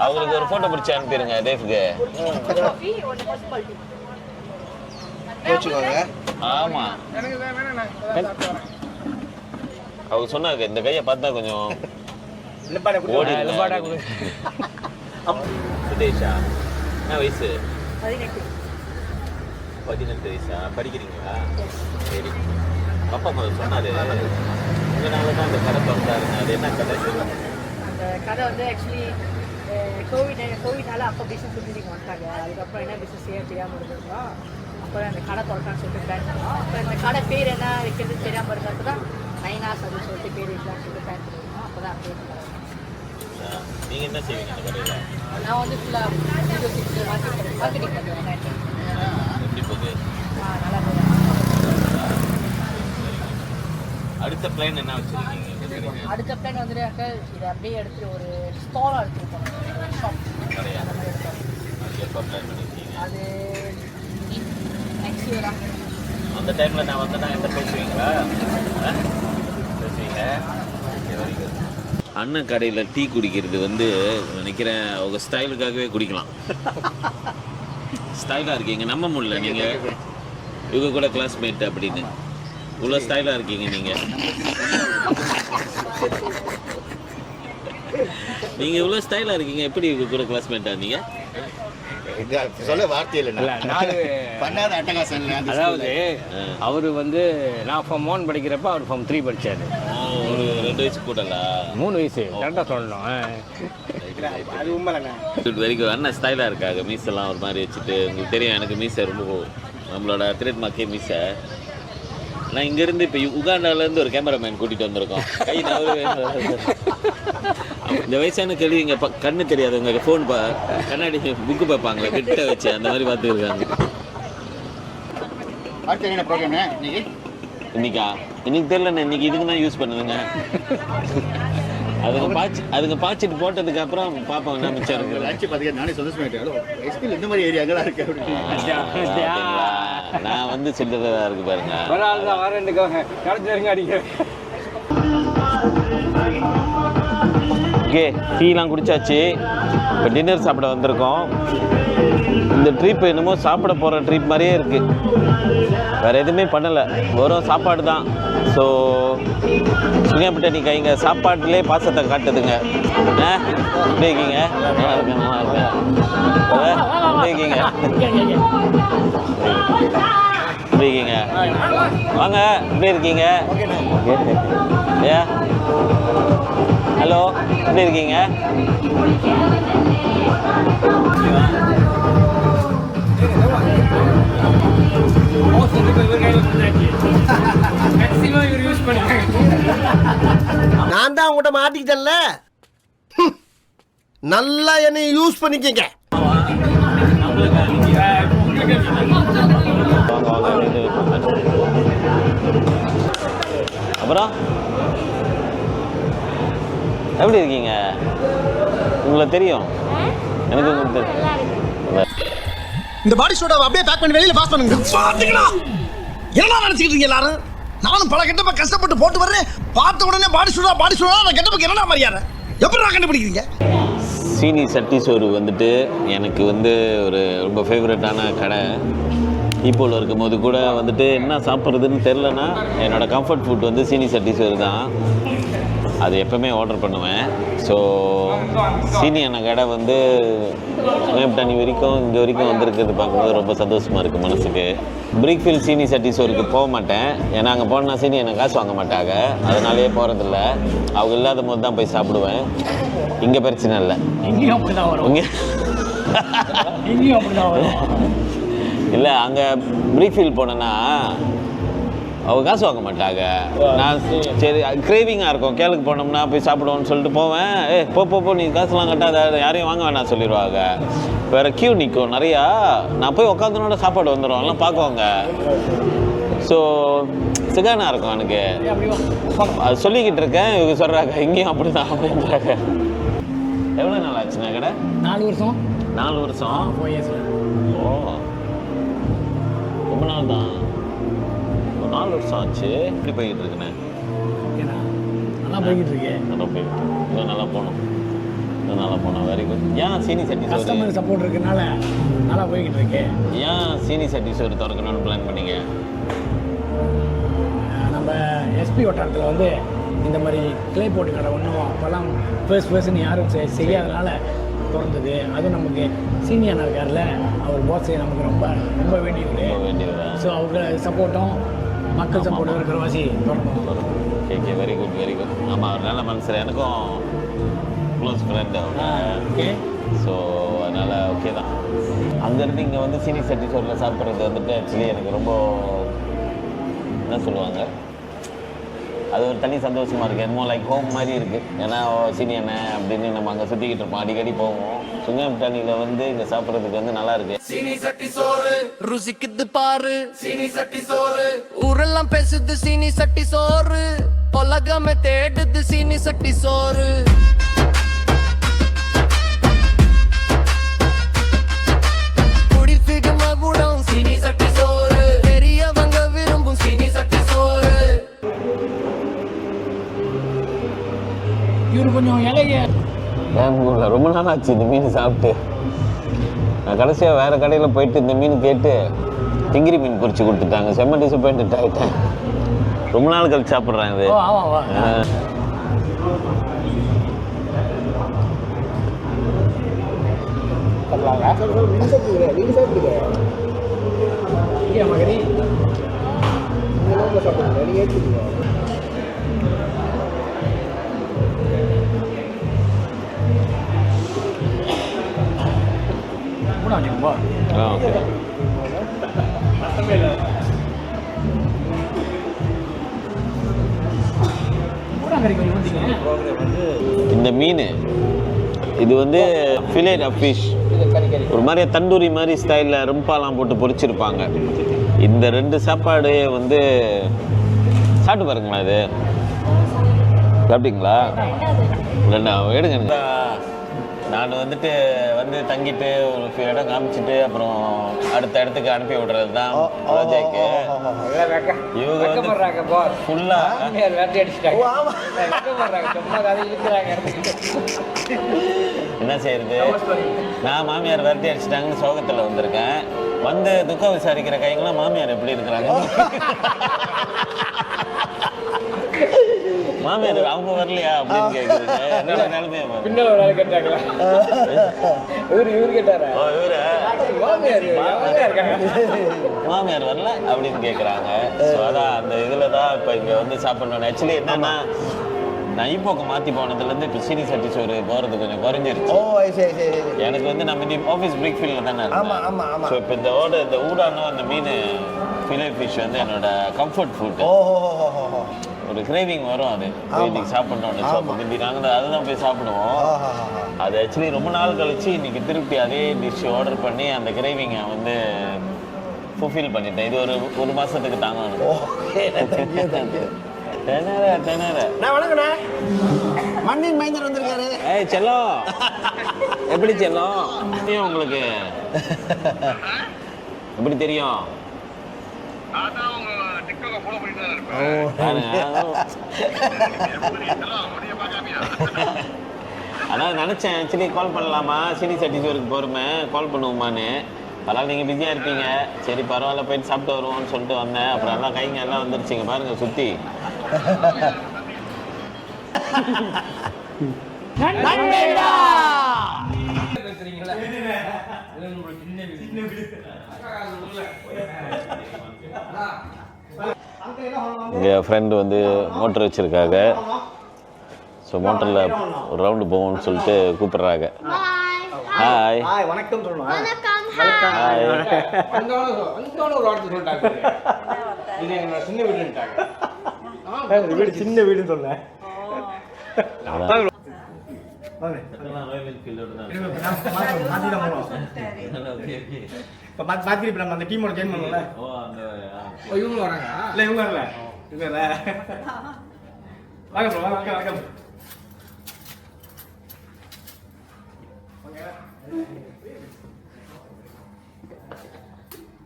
அவங்களுக்கு ஒரு ஃபோட்டோ பிடிச்சி அனுப்பிடுங்க டேஃப்க்கு. ஆமாம், அவங்க சொன்னாங்க இந்த கையை பார்த்தா கொஞ்சம் சுதேஷா, என்ன வயசு? 18 வயசா? படிக்கிறீங்களா? சரி. அப்பா முதல்ல சொன்னாரு உங்களால தான் அந்த கடை திறந்தாருங்க. அது என்ன கடை?
அந்த கடை வந்து ஆக்சுவலி
கோவிட்னால அப்போ பிஸ்னஸ் வந்து நீங்கள் வந்துட்டாங்க. அதுக்கப்புறம் என்ன பிஸ்னஸ் செய்ய தெரியாமல் இருந்திருந்தோம். அப்புறம் அந்த கடை திறக்கான்னு சொல்லிட்டு பிளான் பண்ணோம். அப்புறம் இந்த கடை பேர் என்ன வைக்கிறது தெரியாமல் இருக்கிறப்ப தான் நைனாஸ் அப்படின்னு சொல்லிட்டு பேர் வைக்கலாம்னு சொல்லிட்டு பிளான் பண்ணியிருந்தோம். அப்போ தான்
நீங்கள் என்ன செய்வீங்க அந்த கடையில்?
நான் வந்து ஃபுல்லாக மார்க்கெட்டிங் பண்ணுவேன்.
எப்படி போகுது?
நல்லா போகுது.
அடுத்த பிளான் என்ன வச்சுருக்கீங்க?
அடுத்த பிளான் வந்துட்டு இதை அப்படியே எடுத்துட்டு ஒரு ஸ்டாலாக எடுத்துருக்கோம்.
நிறையா
அந்த மாதிரி எடுத்தோம்.
அது எப்போ பிளான் பண்ணியிருக்கீங்க?
அது நெக்ஸ்ட் இயரா?
அந்த டைமில் நான் வந்தேன்னா என்கிட்ட பேசுவீங்களா? பேசுவீங்க. Very good. அண்ணன் கடையில் டீ குடிக்கிறது வந்து நினைக்கிறேன் அவங்க ஸ்டைலுக்காகவே குடிக்கலாம். ஸ்டைலாக இருக்கீங்க, நம்ப முடியல. நீங்கள் இவங்க கூட கிளாஸ்மேட் அப்படின்னு இவ்வளோ ஸ்டைலாக இருக்கீங்க நீங்கள். நீங்கள் இவ்வளோ ஸ்டைலாக இருக்கீங்க, எப்படி இவங்க கூட கிளாஸ்மேட்டாக நீங்கள்?
சொல்ல வார்த்தை இல்லை. பண்ணாத அட்டகாசம் இல்லை.
அதாவது அவர் வந்து நான் ஃபார்ம் 1 படிக்கிறப்ப அவர் ஃபார்ம் 3 படித்தார்.
ஒரு 2 வயசு கூடலா?
3 வயசு கரெக்டாக சொல்லணும்.
அது உண்மைதானே.
Very good. அண்ணன் ஸ்டைலாக இருக்காங்க. மீசெல்லாம் ஒரு மாதிரி வச்சுட்டு, உங்களுக்கு தெரியும் எனக்கு மீசை ரொம்ப நம்மளோட ட்ரேட்மார்க்கே மீசை. நான் இங்கேருந்து இப்போ உகாண்டாவிலேருந்து ஒரு கேமராமேன் கூட்டிகிட்டு வந்திருக்கோம். கை இந்த வயசான கேள்வி இங்கே கண்ணு தெரியாதவங்க ஃபோன் கண்ணாடி புக்கு பார்ப்பாங்களே கிட்ட வச்சு அந்த மாதிரி பார்த்துருக்காங்க.
அடுத்து என்ன ப்ரோக்ராம் இன்னைக்கு?
இன்னைக்கு தெரியலண்ணே. இன்னைக்கு இதுக்கு தான் யூஸ் பண்ணுதுங்க. அதுங்க பாய்ச்சிட்டு போட்டதுக்கு அப்புறம் பார்ப்பாங்க மிச்சம் இருக்கு.
லட்சம் பார்த்தீங்கன்னா நானே சந்தோஷமாயிட்டேன். எஸ்பியில் இந்த மாதிரி ஏரியாக்கெல்லாம் இருக்கு.
நான் வந்து சொல்றதா இருக்கு பாருங்க.
ஒரு ஆள் தான் வரேன்னுக்காக கடத்திருங்க அடிக்கிறேன்.
ஓகே, டீலாம் குடிச்சாச்சு. இப்போ டின்னர் சாப்பிட வந்திருக்கோம். இந்த ட்ரிப் என்னமோ சாப்பிட போகிற ட்ரிப் மாதிரியே இருக்குது. வேறு எதுவுமே பண்ணலை, வெறும் சாப்பாடு தான். ஸோ சுங்கப்பட்ட நீ கைங்க சாப்பாட்டிலே பாசத்தை காட்டுதுங்க. எப்படி இருக்கீங்க? நல்லா இருக்கேன், நல்லா இருக்கேன். எப்படி இருக்கீங்க? எப்படி இருக்கீங்க? வாங்க, எப்படி இருக்கீங்க? ஏ ஹலோ, எப்படி இருக்கீங்க?
நான் தான் உங்கள்கிட்ட மாட்டிக்கிட்டேன்ல, நல்லா என்னை யூஸ் பண்ணிக்கங்க.
அப்புறம் எப்படி இருக்கீங்க? உங்களை தெரியும், எனக்கு உங்களுக்கு தெரியும்.
இந்த பாடி சோடாவை அப்படியே பேக் பண்ணி வெளியில பாஸ் பண்ணுங்க. பாத்தீங்களா என்ன நினைச்சிட்டு இருக்கீங்க எல்லாரும்? நானும் பல கெட்டப்ப கஷ்டப்பட்டு போட்டு வர்றேன். பார்த்த உடனே பாடி சோடா அந்த கெட்டப்புக்கு என்னடா மரியாதை? எப்படி நான் கண்டுபிடிக்கிறீங்க?
சீனி சட்டி சோறு வந்துட்டு எனக்கு வந்து ஒரு ரொம்ப ஃபேவரட்டான கடை. இப்போல இருக்கும்போது கூட வந்துட்டு என்ன சாப்பிட்றதுன்னு தெரிலனா என்னோடய கம்ஃபர்ட் ஃபுட் வந்து சீனி சட்டி சோறு தான். அது எப்போவுமே ஆர்டர் பண்ணுவேன். ஸோ சீனி அண்ணா கடை வந்து மேப்டானி வரைக்கும் இங்கே வரைக்கும் வந்திருக்கிறது பார்க்கும்போது ரொம்ப சந்தோஷமாக இருக்குது மனசுக்கு. பிரிக்ஃபீல்ட் சீனி சட்டி சோறுக்கு போக மாட்டேன், ஏன்னா அங்கே போனால் சீனி எனக்கு காசு வாங்க மாட்டாங்க, அதனாலேயே போகிறதில்ல. அவங்க இல்லாத போது தான் போய் சாப்பிடுவேன். இங்கே பிரச்சனை இல்லை, இல்லை அங்கே ப்ரீஃபீல் போனேன்னா அவங்க காசு வாங்க மாட்டாங்க. நான் சரி கிரேவிங்காக இருக்கும், கேளுக்கு போனோம்னா போய் சாப்பிடுவோன்னு சொல்லிட்டு போவேன். போ நீ காசுலாம் கட்டாத, யாரையும் வாங்க வேணாம் சொல்லிடுவாங்க. வேறு க்யூ நிற்கும் நிறையா. நான் போய் உட்காந்துனோட சாப்பாடு வந்துடும், எல்லாம் பார்க்குவாங்க. ஸோ சிகானா இருக்கும் எனக்கு. அது சொல்லிக்கிட்டு இருக்கேன், இவங்க சொல்கிறாங்க இங்கேயும் அப்படி தான் அப்படின்றாங்க. எவ்வளோ நாள் ஆச்சுண்ணா கடை?
4 வருஷம்.
4 வருஷம்?
4 years.
ஓ, ரொம்ப நாள் தான். 4 வருஷம் ஆச்சு. எப்படி போய்கிட்டு இருக்குண்ணே?
ஓகேண்ணா, நல்லா போய்கிட்டு இருக்கேன்.
நல்லா போய்கிட்டு இன்னும் நல்லா போகணும், இன்னும் நல்லா போகணும். Very good. ஏன் சீனி சட்டி சோறு?
கஸ்டமர் சப்போர்ட் இருக்கனால நல்லா போய்கிட்டு இருக்கேன்.
ஏன் சீனி சட்டி சோறு திறக்கணும்னு பிளான் பண்ணீங்க?
நம்ம எஸ்பி வட்டாரத்தில் வந்து இந்த மாதிரி கிளை போட்டு கடை ஒன்றும் அப்போல்லாம் ஃபர்ஸ்ட்னு யாரும் செய்யாதனால திறந்தது. அதுவும் நமக்கு சீனியர் இருக்கார்ல, அவர் போஸை நமக்கு ரொம்ப ரொம்ப வேண்டியவர். ஸோ அவங்க சப்போர்ட்டும் மக்கள் சப்போர்ட்டும் இருக்கிற வாசி திறந்தோம்.
Okay, very good very good. ஆமாம், அவர் நல்ல மனசில். எனக்கும் க்ளோஸ் ஃப்ரெண்ட் அவங்க.
ஓகே.
ஸோ அதனால் ஓகே தான். அங்கேருந்து இங்கே வந்து சீனி சட்டி சோறில் சாப்பிட்றது வந்துட்டு ஆக்சுவலி எனக்கு ரொம்ப என்ன சொல்லுவாங்க, அது ஒரு தனி சந்தோஷமாக இருக்குது. என்னமோ லைக் ஹோம் மாதிரி இருக்குது. ஏன்னா சீனி எண்ணெய் அப்படின்னு நம்ம அங்கே சுற்றிக்கிட்டு இருப்போம், அடிக்கடி போவோம். சுங்காம்பட்டாணியில் வந்து இங்கே சாப்பிட்றதுக்கு வந்து நல்லா இருக்கு.
சீனி சட்டி சோறு ருசிக்குது பாரு, சீனி சட்டி சோறு ஊரெல்லாம் பேசுது, சீனி சட்டி சோறு உலகமே தேடுது, சீனி சட்டி சோறு. குடிfiga மகுடம் சீனி சட்டி சோறு, பெரியவங்க விரும்பும் சீனி சட்டி சோறு.
இவரு கொஞ்சம் இலைய
ரொம்ப நாள் ஆச்சு இந்த மீன் சாப்பிட்டு. நான் கடைசியாக வேறு கடையில் போயிட்டு இந்த மீன் கேட்டு திங்கிரி மீன் பொரிச்சு கொடுத்துட்டாங்க. செம்ம டிசப்பாயின்ட் ஆகிட்டேன். ரொம்ப நாள் கழிச்சு சாப்பிட்றேன் இது. ஓகே. இந்த மீன் இது வந்து ஃபிலேட் ஆஃப் ஃபிஷ், ஒரு மாதிரி தந்தூரி மாதிரி ஸ்டைலில் ரொம்பாலாம் போட்டு பொரிச்சிருப்பாங்க. இந்த 2 சாப்பாடு வந்து சாப்பிட்டு பாருங்களா. இது சாப்பிட்டீங்களா? இல்லைண்ணா எடுங்க. நான் வந்துட்டு வந்து தங்கிட்டு ஒரு இடம் காமிச்சிட்டு அப்புறம் அடுத்த இடத்துக்கு அனுப்பி விடுறது தான் ப்ராஜெக்ட். இவங்க வந்து ஃபுல்லாக என்ன செய்யறது, நான் மாமியார் விரட்டி அடிச்சிட்டாங்கன்னு சோகத்தில் வந்திருக்கேன். வந்து துக்கம் விசாரிக்கிற கைங்களாம் மாமியார் எப்படி இருக்கிறாங்க, மாமியார் அவங்க வரலையா அப்படின்னு கேட்குறீங்க. என்னோட நிலைமையை
பின்னால ஒரு ஆள் கேட்டாங்களா? இவரு கேட்டாரா?
மாமியார் வரல அப்படின்னு கேட்குறாங்க. ஸோ அதான் அந்த இதில் தான் இப்போ இங்கே வந்து சாப்பிடணும். ஆக்சுவலி என்னன்னா, நான் ஈப்போக்கு மாற்றி போனதுலேருந்து இப்போ சீனி சட்டி சோறு போகிறது கொஞ்சம் குறைஞ்சிருச்சு. எனக்கு வந்து நம்ம இந்த ஆஃபீஸ் பிரேக் ஃபீல்டில் தானே இருக்கேன். ஸோ இப்போ இந்த ஊடானோ அந்த மீன் ஃபிலே ஃபிஷ் வந்து என்னோட கம்ஃபர்ட் ஃபுட். ஒரு கிரேவிங் வரும், அது இன்னைக்கு சாப்பிடணும்னு. ஸோ முந்தி நாங்கள் அதுதான் போய் சாப்பிடுவோம். அது ஆக்சுவலி ரொம்ப நாள் கழிச்சு இன்னைக்கு திருப்பி அதே டிஷ் ஆர்டர் பண்ணி அந்த கிரேவிங்கை வந்து ஃபுல்ஃபில் பண்ணிட்டேன். இது ஒரு மாதத்துக்கு தாங்கணும்.
மண்ணின் மைந்தர் வந்திருக்காரு.
ஏய் செல்லம், எப்படி செல்லம் தெரியும் உங்களுக்கு? எப்படி தெரியும்? அதான் நினச்சேன் ஆக்சுவலி கால் பண்ணலாமா, சீனி சட்டி சோறுக்கு போகிறோமே கால் பண்ணுவோமான்னு. அதனால் நீங்கள் பிஸியாக இருப்பீங்க, சரி பரவாயில்ல போயிட்டு சாப்பிட்டு வருவோம்னு சொல்லிட்டு வந்தேன். அப்புறம் எல்லாம் கைங்க எல்லாம் வந்துருச்சுங்க பாருங்க சுற்றி. எங்கள் ஃப்ரெண்டு வந்து மோட்டர் வச்சுருக்காங்க. ஸோ மோட்டரில் ஒரு ரவுண்டு போவோம்னு சொல்லிட்டு கூப்பிட்றாங்க. ஹாய்.
வணக்கம் சொல்லணும்.
ஹாய்.
ஒரு வார்த்தை சொல்லிட்டாங்க, இது எங்களோட சின்ன வீடுன்ட்டாங்க.
வீடு சின்ன வீடுன்னு சொன்னேன். இப்போ பார்த்து இப்போ நம்ம அந்த டீமோட ஜாயின் பண்ணல.
இவங்க வராங்க?
இல்லை இவங்க வரல, இவங்க இல்லை. வாங்க ப்ரோ, வாங்க வாங்க.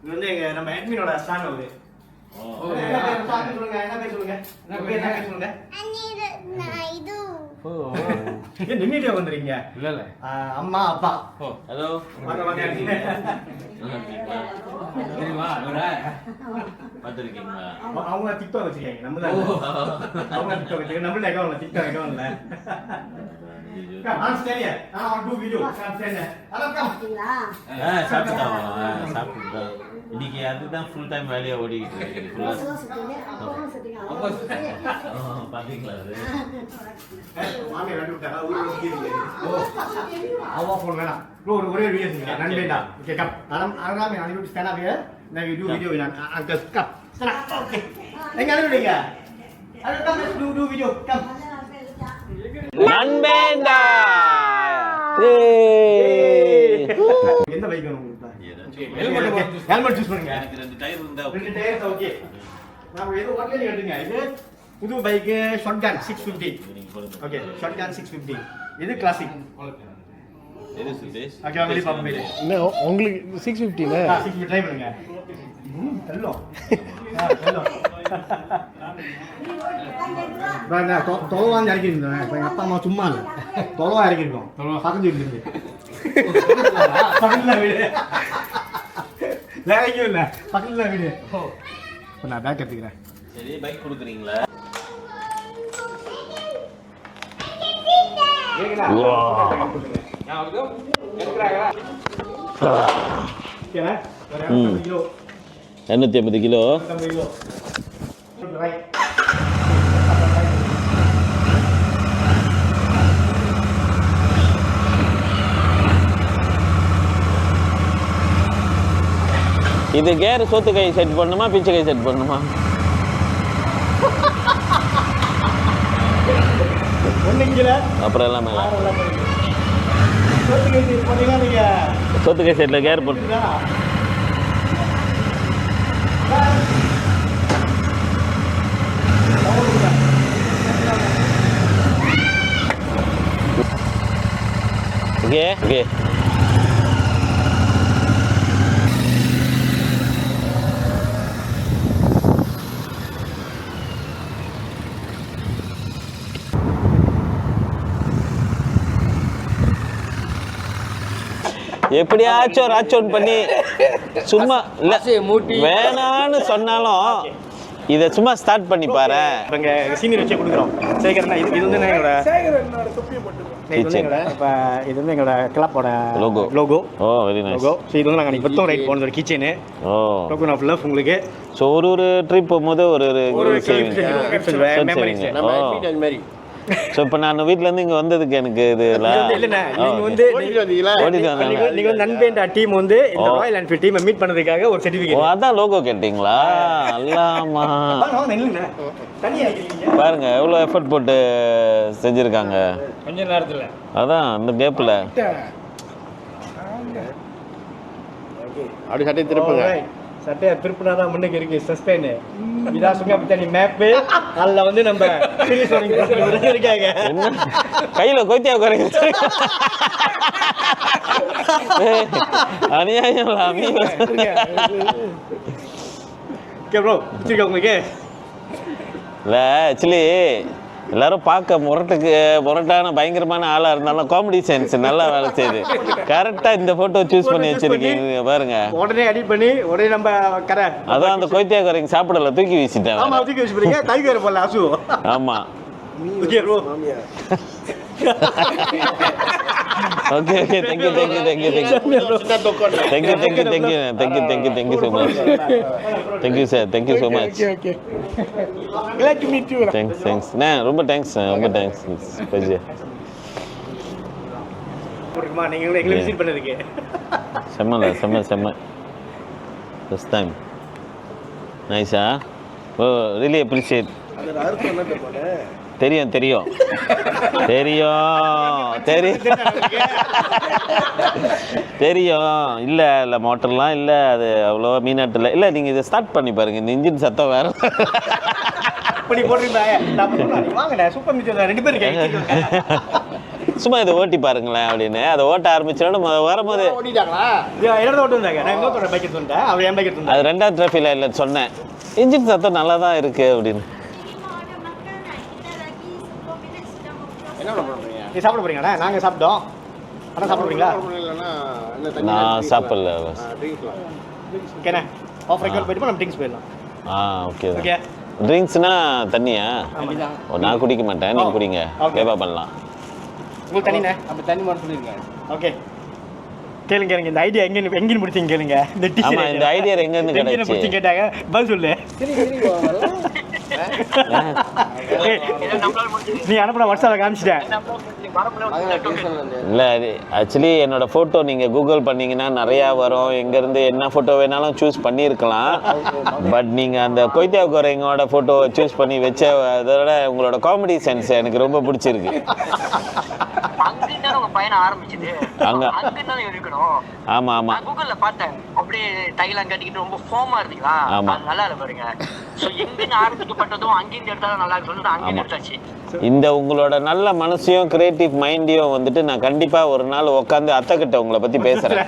இது வந்து எங்க நம்ம அட்மினோட ஸ்டாண்ட் அவரு. சொல்லுங்க, என்ன பேர் சொல்லுங்க, என்ன பேர் சொல்லுங்க. நின்னுட்டே வந்துறீங்க?
இல்ல இல்ல,
அம்மா அப்பா.
ஹலோ
வாங்க வாங்க.
சரிவா இவரா
பார்த்துருக்கீங்களா?
அவங்க டிக்டாக் வச்சிருக்காங்க, நம்ம தான் அவங்க டிக்டாக் வச்சிருக்காங்க, நம்மள அக்கவுண்ட்ல டிக்டாக் அக்கவுண்ட்ல. நான் ஸ்டேடியா, நான் ஆன் டு வீடியோ, நான் ஸ்டேடியா. Hello come.
சாப்பிட்டுட்டான். இன்னைக்கு அதுதான் ஃபுல் டைம் வேலையா ஓடிக்கிட்டு இருக்கு ஃபுல்லா. பாத்தீங்களா அது?
அவ்வா ஃபோன் வேணாம் ப்ரோ. ஒரே வீடியோ செய்யுங்க நண்பேண்டா. ஓகே கப் அதான் நான் ஸ்டாண்ட் அப் ஹியர். நான் வீடியோ அங்கிள் கப் ஓகே. எங்க அனுப்பிடுங்க. அது கம் டு வீடியோ கம்.
நண்பேண்டா.
என்ன பைக் வேணும் உங்களுக்கு? ஹெல்மெட் சூஸ் பண்ணுங்க.
எனக்கு 2 டயர் இருந்தா
2 டயர் ஓகே. நான் ஏதோ ஒர்க்ல எடுங்க. இது புது பைக் ஷாட்கன் 650. Okay shotgun 650. இது கிளாசிக்.
எது சுதேஷ்?
ஓகே வாங்க பாப்போம் பேரு.
என்ன உங்களுக்கு 650 ல
650 ட்ரை பண்ணுங்க. ஹலோ ஹலோ நான் தொலைவாங்க இறக்கிருந்தேன். இப்போ எங்கள் அப்பா அம்மா சும்மா இல்லை, தொலைவா இறக்கிருக்கோம். பக்கத்து இருந்து பக்கத்தில் வீடு வேலைக்கும் இல்லை, பக்கத்தில் வீடு. இப்போ நான் பேக் எடுத்துக்கிறேன்.
சரி பைக் கொடுக்குறீங்களா?
ஓகேண்ணா
250 கிலோ. இது கேர் சோத்து கை செட் பண்ணுமா பிச்சை கை செட் பண்ணுமா? அப்புறம் எல்லாமே சோத்து கை செட்டில் கேர் போட்டு ஓகே ஓகே. எப்படியாச்சும் ராச்சோன் பண்ணி சும்மா இல்லை வேணான்னு சொன்னாலும் இதை சும்மா ஸ்டார்ட் பண்ணி பாரு.
இங்கே சீனியர் வச்சு கொடுக்குறோம். சேகரண்ணா இது வந்து எங்களோட இது வந்து எங்களோட கிளப்போட logo.
Oh very nice.
Logo. So இது வந்து நாங்கள் இப்போ ரைட் போனது ஒரு கிச்சனு.
ஓ
டோக்கன் ஆஃப் லவ் உங்களுக்கு.
ஸோ ஒரு ட்ரிப் போகும்போது ஒரு
மாதிரி.
ஸோ இப்போ நான் வீட்டிலேருந்து இங்கே வந்ததுக்கு எனக்கு இது
இல்லைண்ணா நீங்கள் வந்து நீங்கள் வந்து நண்பேண்டா டீம் வந்து இந்த ராயல் என்ஃபீல்ட் டீமை மீட் பண்ணதுக்காக ஒரு சர்டிஃபிகேட்.
ஓ அதான் லோகோ கேட்டிங்களா? அல்லாமா பாருங்க எவ்வளோ எஃபர்ட் போட்டு செஞ்சுருக்காங்க
கொஞ்ச நேரத்தில்.
அதான் அந்த கேப்பில்
அப்படி சட்டையை திருப்புங்க. சட்டையை திருப்பினா தான் முன்னுக்கு இருக்கு சஸ்பெயின். இதான் சுங்கப்பத்தனி மேப்பு. அதில் வந்து நம்ம இருக்காங்க
கையில் கொத்தியா குறைங்க அநியாயம்.
ஓகே ப்ரோ பிடிச்சிருக்கா உங்களுக்கு?
இல்லை ஆக்சுவலி எல்லாரும் பார்க்க முரட்டான பயங்கரமான ஆளாக இருந்தாலும் காமெடி சென்ஸ் நல்லா வேலை செய்யுது. கரெக்டாக இந்த ஃபோட்டோ சூஸ் பண்ணி வச்சிருக்கீங்க பாருங்க.
உடனே எடிட் பண்ணி உடனே நம்ம கரை
அதான் அந்த கொய்த்தியா குறைங்க சாப்பிடல தூக்கி வீசிட்டேன்.
ஆமாம் தூக்கி வச்சு போறீங்க. கை வேறு போடல அசு.
ஆமாம்
okay bro.
Okay okay thank you thank you thank you thank you thank you thank you thank you thank you thank you thank you so much. Thank you sir thank you so much. Thanks thanks அண்ணா ரொம்ப தேங்க்ஸ் ரொம்ப தேங்க்ஸ்.
நீங்கள் எங்களை விசிட் பண்ணதுக்கு
செம்மல செம்ம செம்ம ஃபஸ்ட் டைம் நைஸா. ஓ ரியலி அப்ரிஷியேட். தெரியும் தெரியும் தெரியும் தெரியும். இல்லை இல்லை மோட்டர்லாம் இல்லை, அது அவ்வளோவா மீனாட்டு இல்லை. இல்லை நீங்கள் இதை ஸ்டார்ட் பண்ணி பாருங்கள், இந்த இன்ஜின் சத்தம் வேறு.
அப்படி போட்டுருந்தாங்க சூப்பர் மிச்சம் 2 பேர் இருக்காங்க.
சும்மா இதை ஓட்டி பாருங்களேன் அப்படின்னு அதை ஓட்ட ஆரம்பிச்சோன்னா வரும்போது
ஓட்டிட்டாங்களா? என்னோட ஓட்டு வந்தாங்க. நான் இன்னொரு பைக் எடுத்துட்டேன். அவர் என் பைக் எடுத்து
அது 2ஆவது ட்ராஃபியில் இல்லைன்னு சொன்னேன். இன்ஜின் சத்தம் நல்லா தான் இருக்குது அப்படின்னு.
என்ன பண்ணுறீங்க? நீ சாப்பிட போறீங்களா? நாங்கள் சாப்பிட்டோம். ஆனால் சாப்பிட போறீங்களா?
நான் சாப்பிடல.
ஓகேண்ணே ஆஃப் ரெக்கார்ட் போயிட்டு நம்ம ட்ரிங்க்ஸ் போயிடலாம்.
Okay
okay.
ட்ரிங்க்ஸ்னா தண்ணியா? நான் குடிக்க மாட்டேன், நீங்கள் குடிங்க. கேபா பண்ணலாம்.
உங்களுக்கு தண்ணிண்ணே?
அப்போ தண்ணி மட்டும் சொல்லியிருக்கேன்.
ஓகே கேளுங்க கேளுங்க இந்த ஐடியா எங்கேன்னு முடிச்சிங்க கேளுங்க இந்த
ஆமா இந்த ஐடியா எங்கேருந்து
எங்கேன்னு முடிச்சு
கிடைச்சு
கேட்டாங்க பதில் சொல்லு நீ அனுப்பின வாட்ஸ்அப்பில் காமிச்சிட்டேன்
இல்லை அது ஆக்சுவலி என்னோட ஃபோட்டோ நீங்கள் கூகுள் பண்ணிங்கன்னா நிறையா வரும் எங்கேருந்து என்ன ஃபோட்டோ வேணாலும் சூஸ் பண்ணியிருக்கலாம் பட் நீங்கள் அந்த கொய்த்தியா குறைங்களோட ஃபோட்டோவை சூஸ் பண்ணி வச்ச அதோட உங்களோட காமெடி சென்ஸ் எனக்கு ரொம்ப பிடிச்சிருக்கு
உங்க பையனை ஆரம்பிச்சது
அங்க
அங்கன்னு இருக்கணும்.
ஆமா ஆமா
கூகுள்ல பார்த்தேன் அப்படியே டைலாம் கட்டிக்கிட்டு ரொம்ப ஃபோமா இருந்தீங்களா நல்லா இல்ல பாருங்க. சோ எங்கன்னு ஆரம்பிக்கப்பட்டதும் அங்கிருந்து எடுத்தாலும் நல்லா இருக்கு சொல்லிட்டு அங்கிருந்து எடுத்தாச்சு.
இந்த உங்களோட நல்ல மனசையும் கிரியேட்டிவ் மைண்டையும் வந்துட்டு நான் கண்டிப்பா ஒரு நாள் உட்காந்து அத்தை கிட்ட உங்களை பத்தி பேசுறேன்.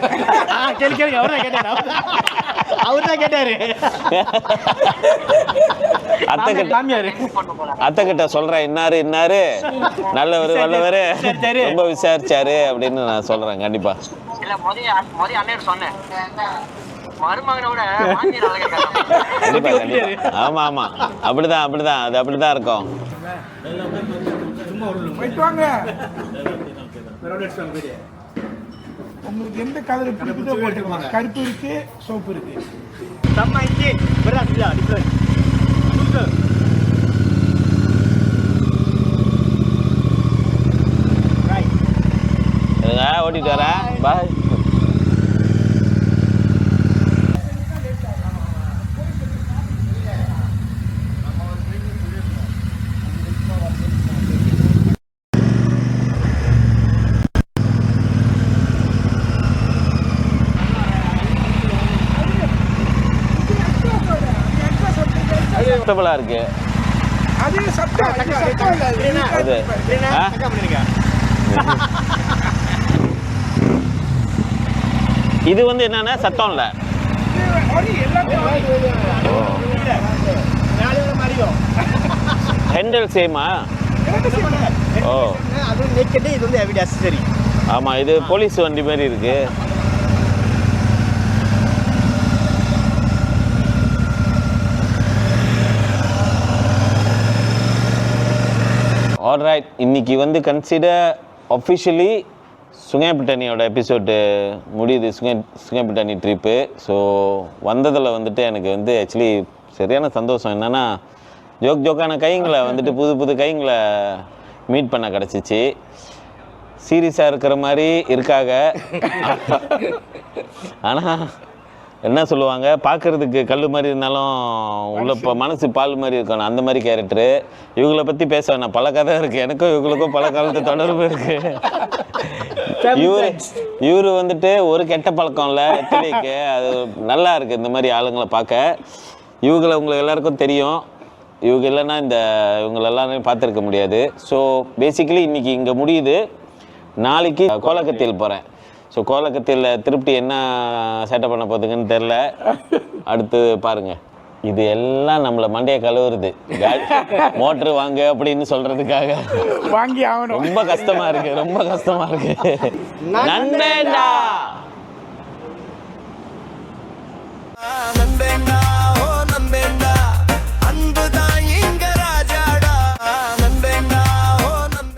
கேளுங்க அவர்தான் கேட்டாரு அவர்தான் கேட்டாரு
அத்தை கிட்ட சொல்றேன் இன்னாரு நல்லவரு வல்லவரு ரொம்ப விசாரிச்சாரு அப்படின்னு நான் சொல்றேன் கண்டிப்பா.
இல்ல மொதல் அண்ணன் சொன்னேன் மருமகனோட
கண்டிப்பா ஆமா ஆமா அப்படிதான் அது அப்படிதான் இருக்கும்.
உங்களுக்கு எந்த கலர் பிடிக்குதோ போட்டுக்கோங்க. கருப்பு இருக்கு, சோப்பு இருக்கு.
sama ini beras dia different. Right.
ஓட்டிட்டு வரேன் பாய். கம்ஃபர்டபுளா இருக்கு.
அது சத்தம் இல்ல
அது இது வந்து என்னன்னா சத்தம் இல்ல ஹேண்டில் சேமா. ஓ
அது நேக்கட் இது வந்து ஹெவி அக்சஸரி.
ஆமா இது போலீஸ் வண்டி மாதிரி இருக்கு. ஆல்ரைட் இன்னைக்கு வந்து கன்சிடர் ஒஃபிஷியலி சுங்கைப்பட்டணியோட எபிசோடு முடியுது. சுங்கைப்பட்டணி ட்ரிப்பு. ஸோ வந்ததில் வந்துட்டு எனக்கு வந்து ஆக்சுவலி சரியான சந்தோஷம். என்னென்னா ஜோக்கான கைங்களை வந்துட்டு புது கைங்களை மீட் பண்ண கிடச்சிச்சு. சீரியஸாக இருக்கிற மாதிரி இருக்காங்க. ஆனால் என்ன சொல்லுவாங்க பார்க்குறதுக்கு கல் மாதிரி இருந்தாலும் உள்ள இப்போ மனசு பால் மாதிரி இருக்கணும் அந்த மாதிரி கேரக்டரு. இவங்களை பற்றி பேச வேணாம், பல கதை இருக்குது. எனக்கும் இவங்களுக்கும் பல காலத்து தொடர்பு இருக்குது. இவர் வந்துட்டு ஒரு கெட்ட பழக்கம் இல்லை எத்தனைக்கு அது நல்லா இருக்குது இந்த மாதிரி ஆளுங்களை பார்க்க. இவங்களை உங்களுக்கு எல்லாருக்கும் தெரியும். இவங்க இல்லைன்னா இவங்களெல்லாம் பார்த்துருக்க முடியாது. ஸோ பேசிக்கலி இன்றைக்கி இங்கே முடியுது. நாளைக்கு கோலக்கத்தியில் போகிறேன். ஸோ கோலக்கத்தில் திருப்தி என்ன சேட்டை பண்ண போகுதுங்கன்னு தெரில. அடுத்து பாருங்கள் இது எல்லாம் நம்மளை மண்டையை கழுவுறது. மோட்ரு வாங்க அப்படின்னு சொல்கிறதுக்காக
வாங்கி ஆகணும்.
ரொம்ப கஷ்டமாக இருக்குது. நண்பேண்டா.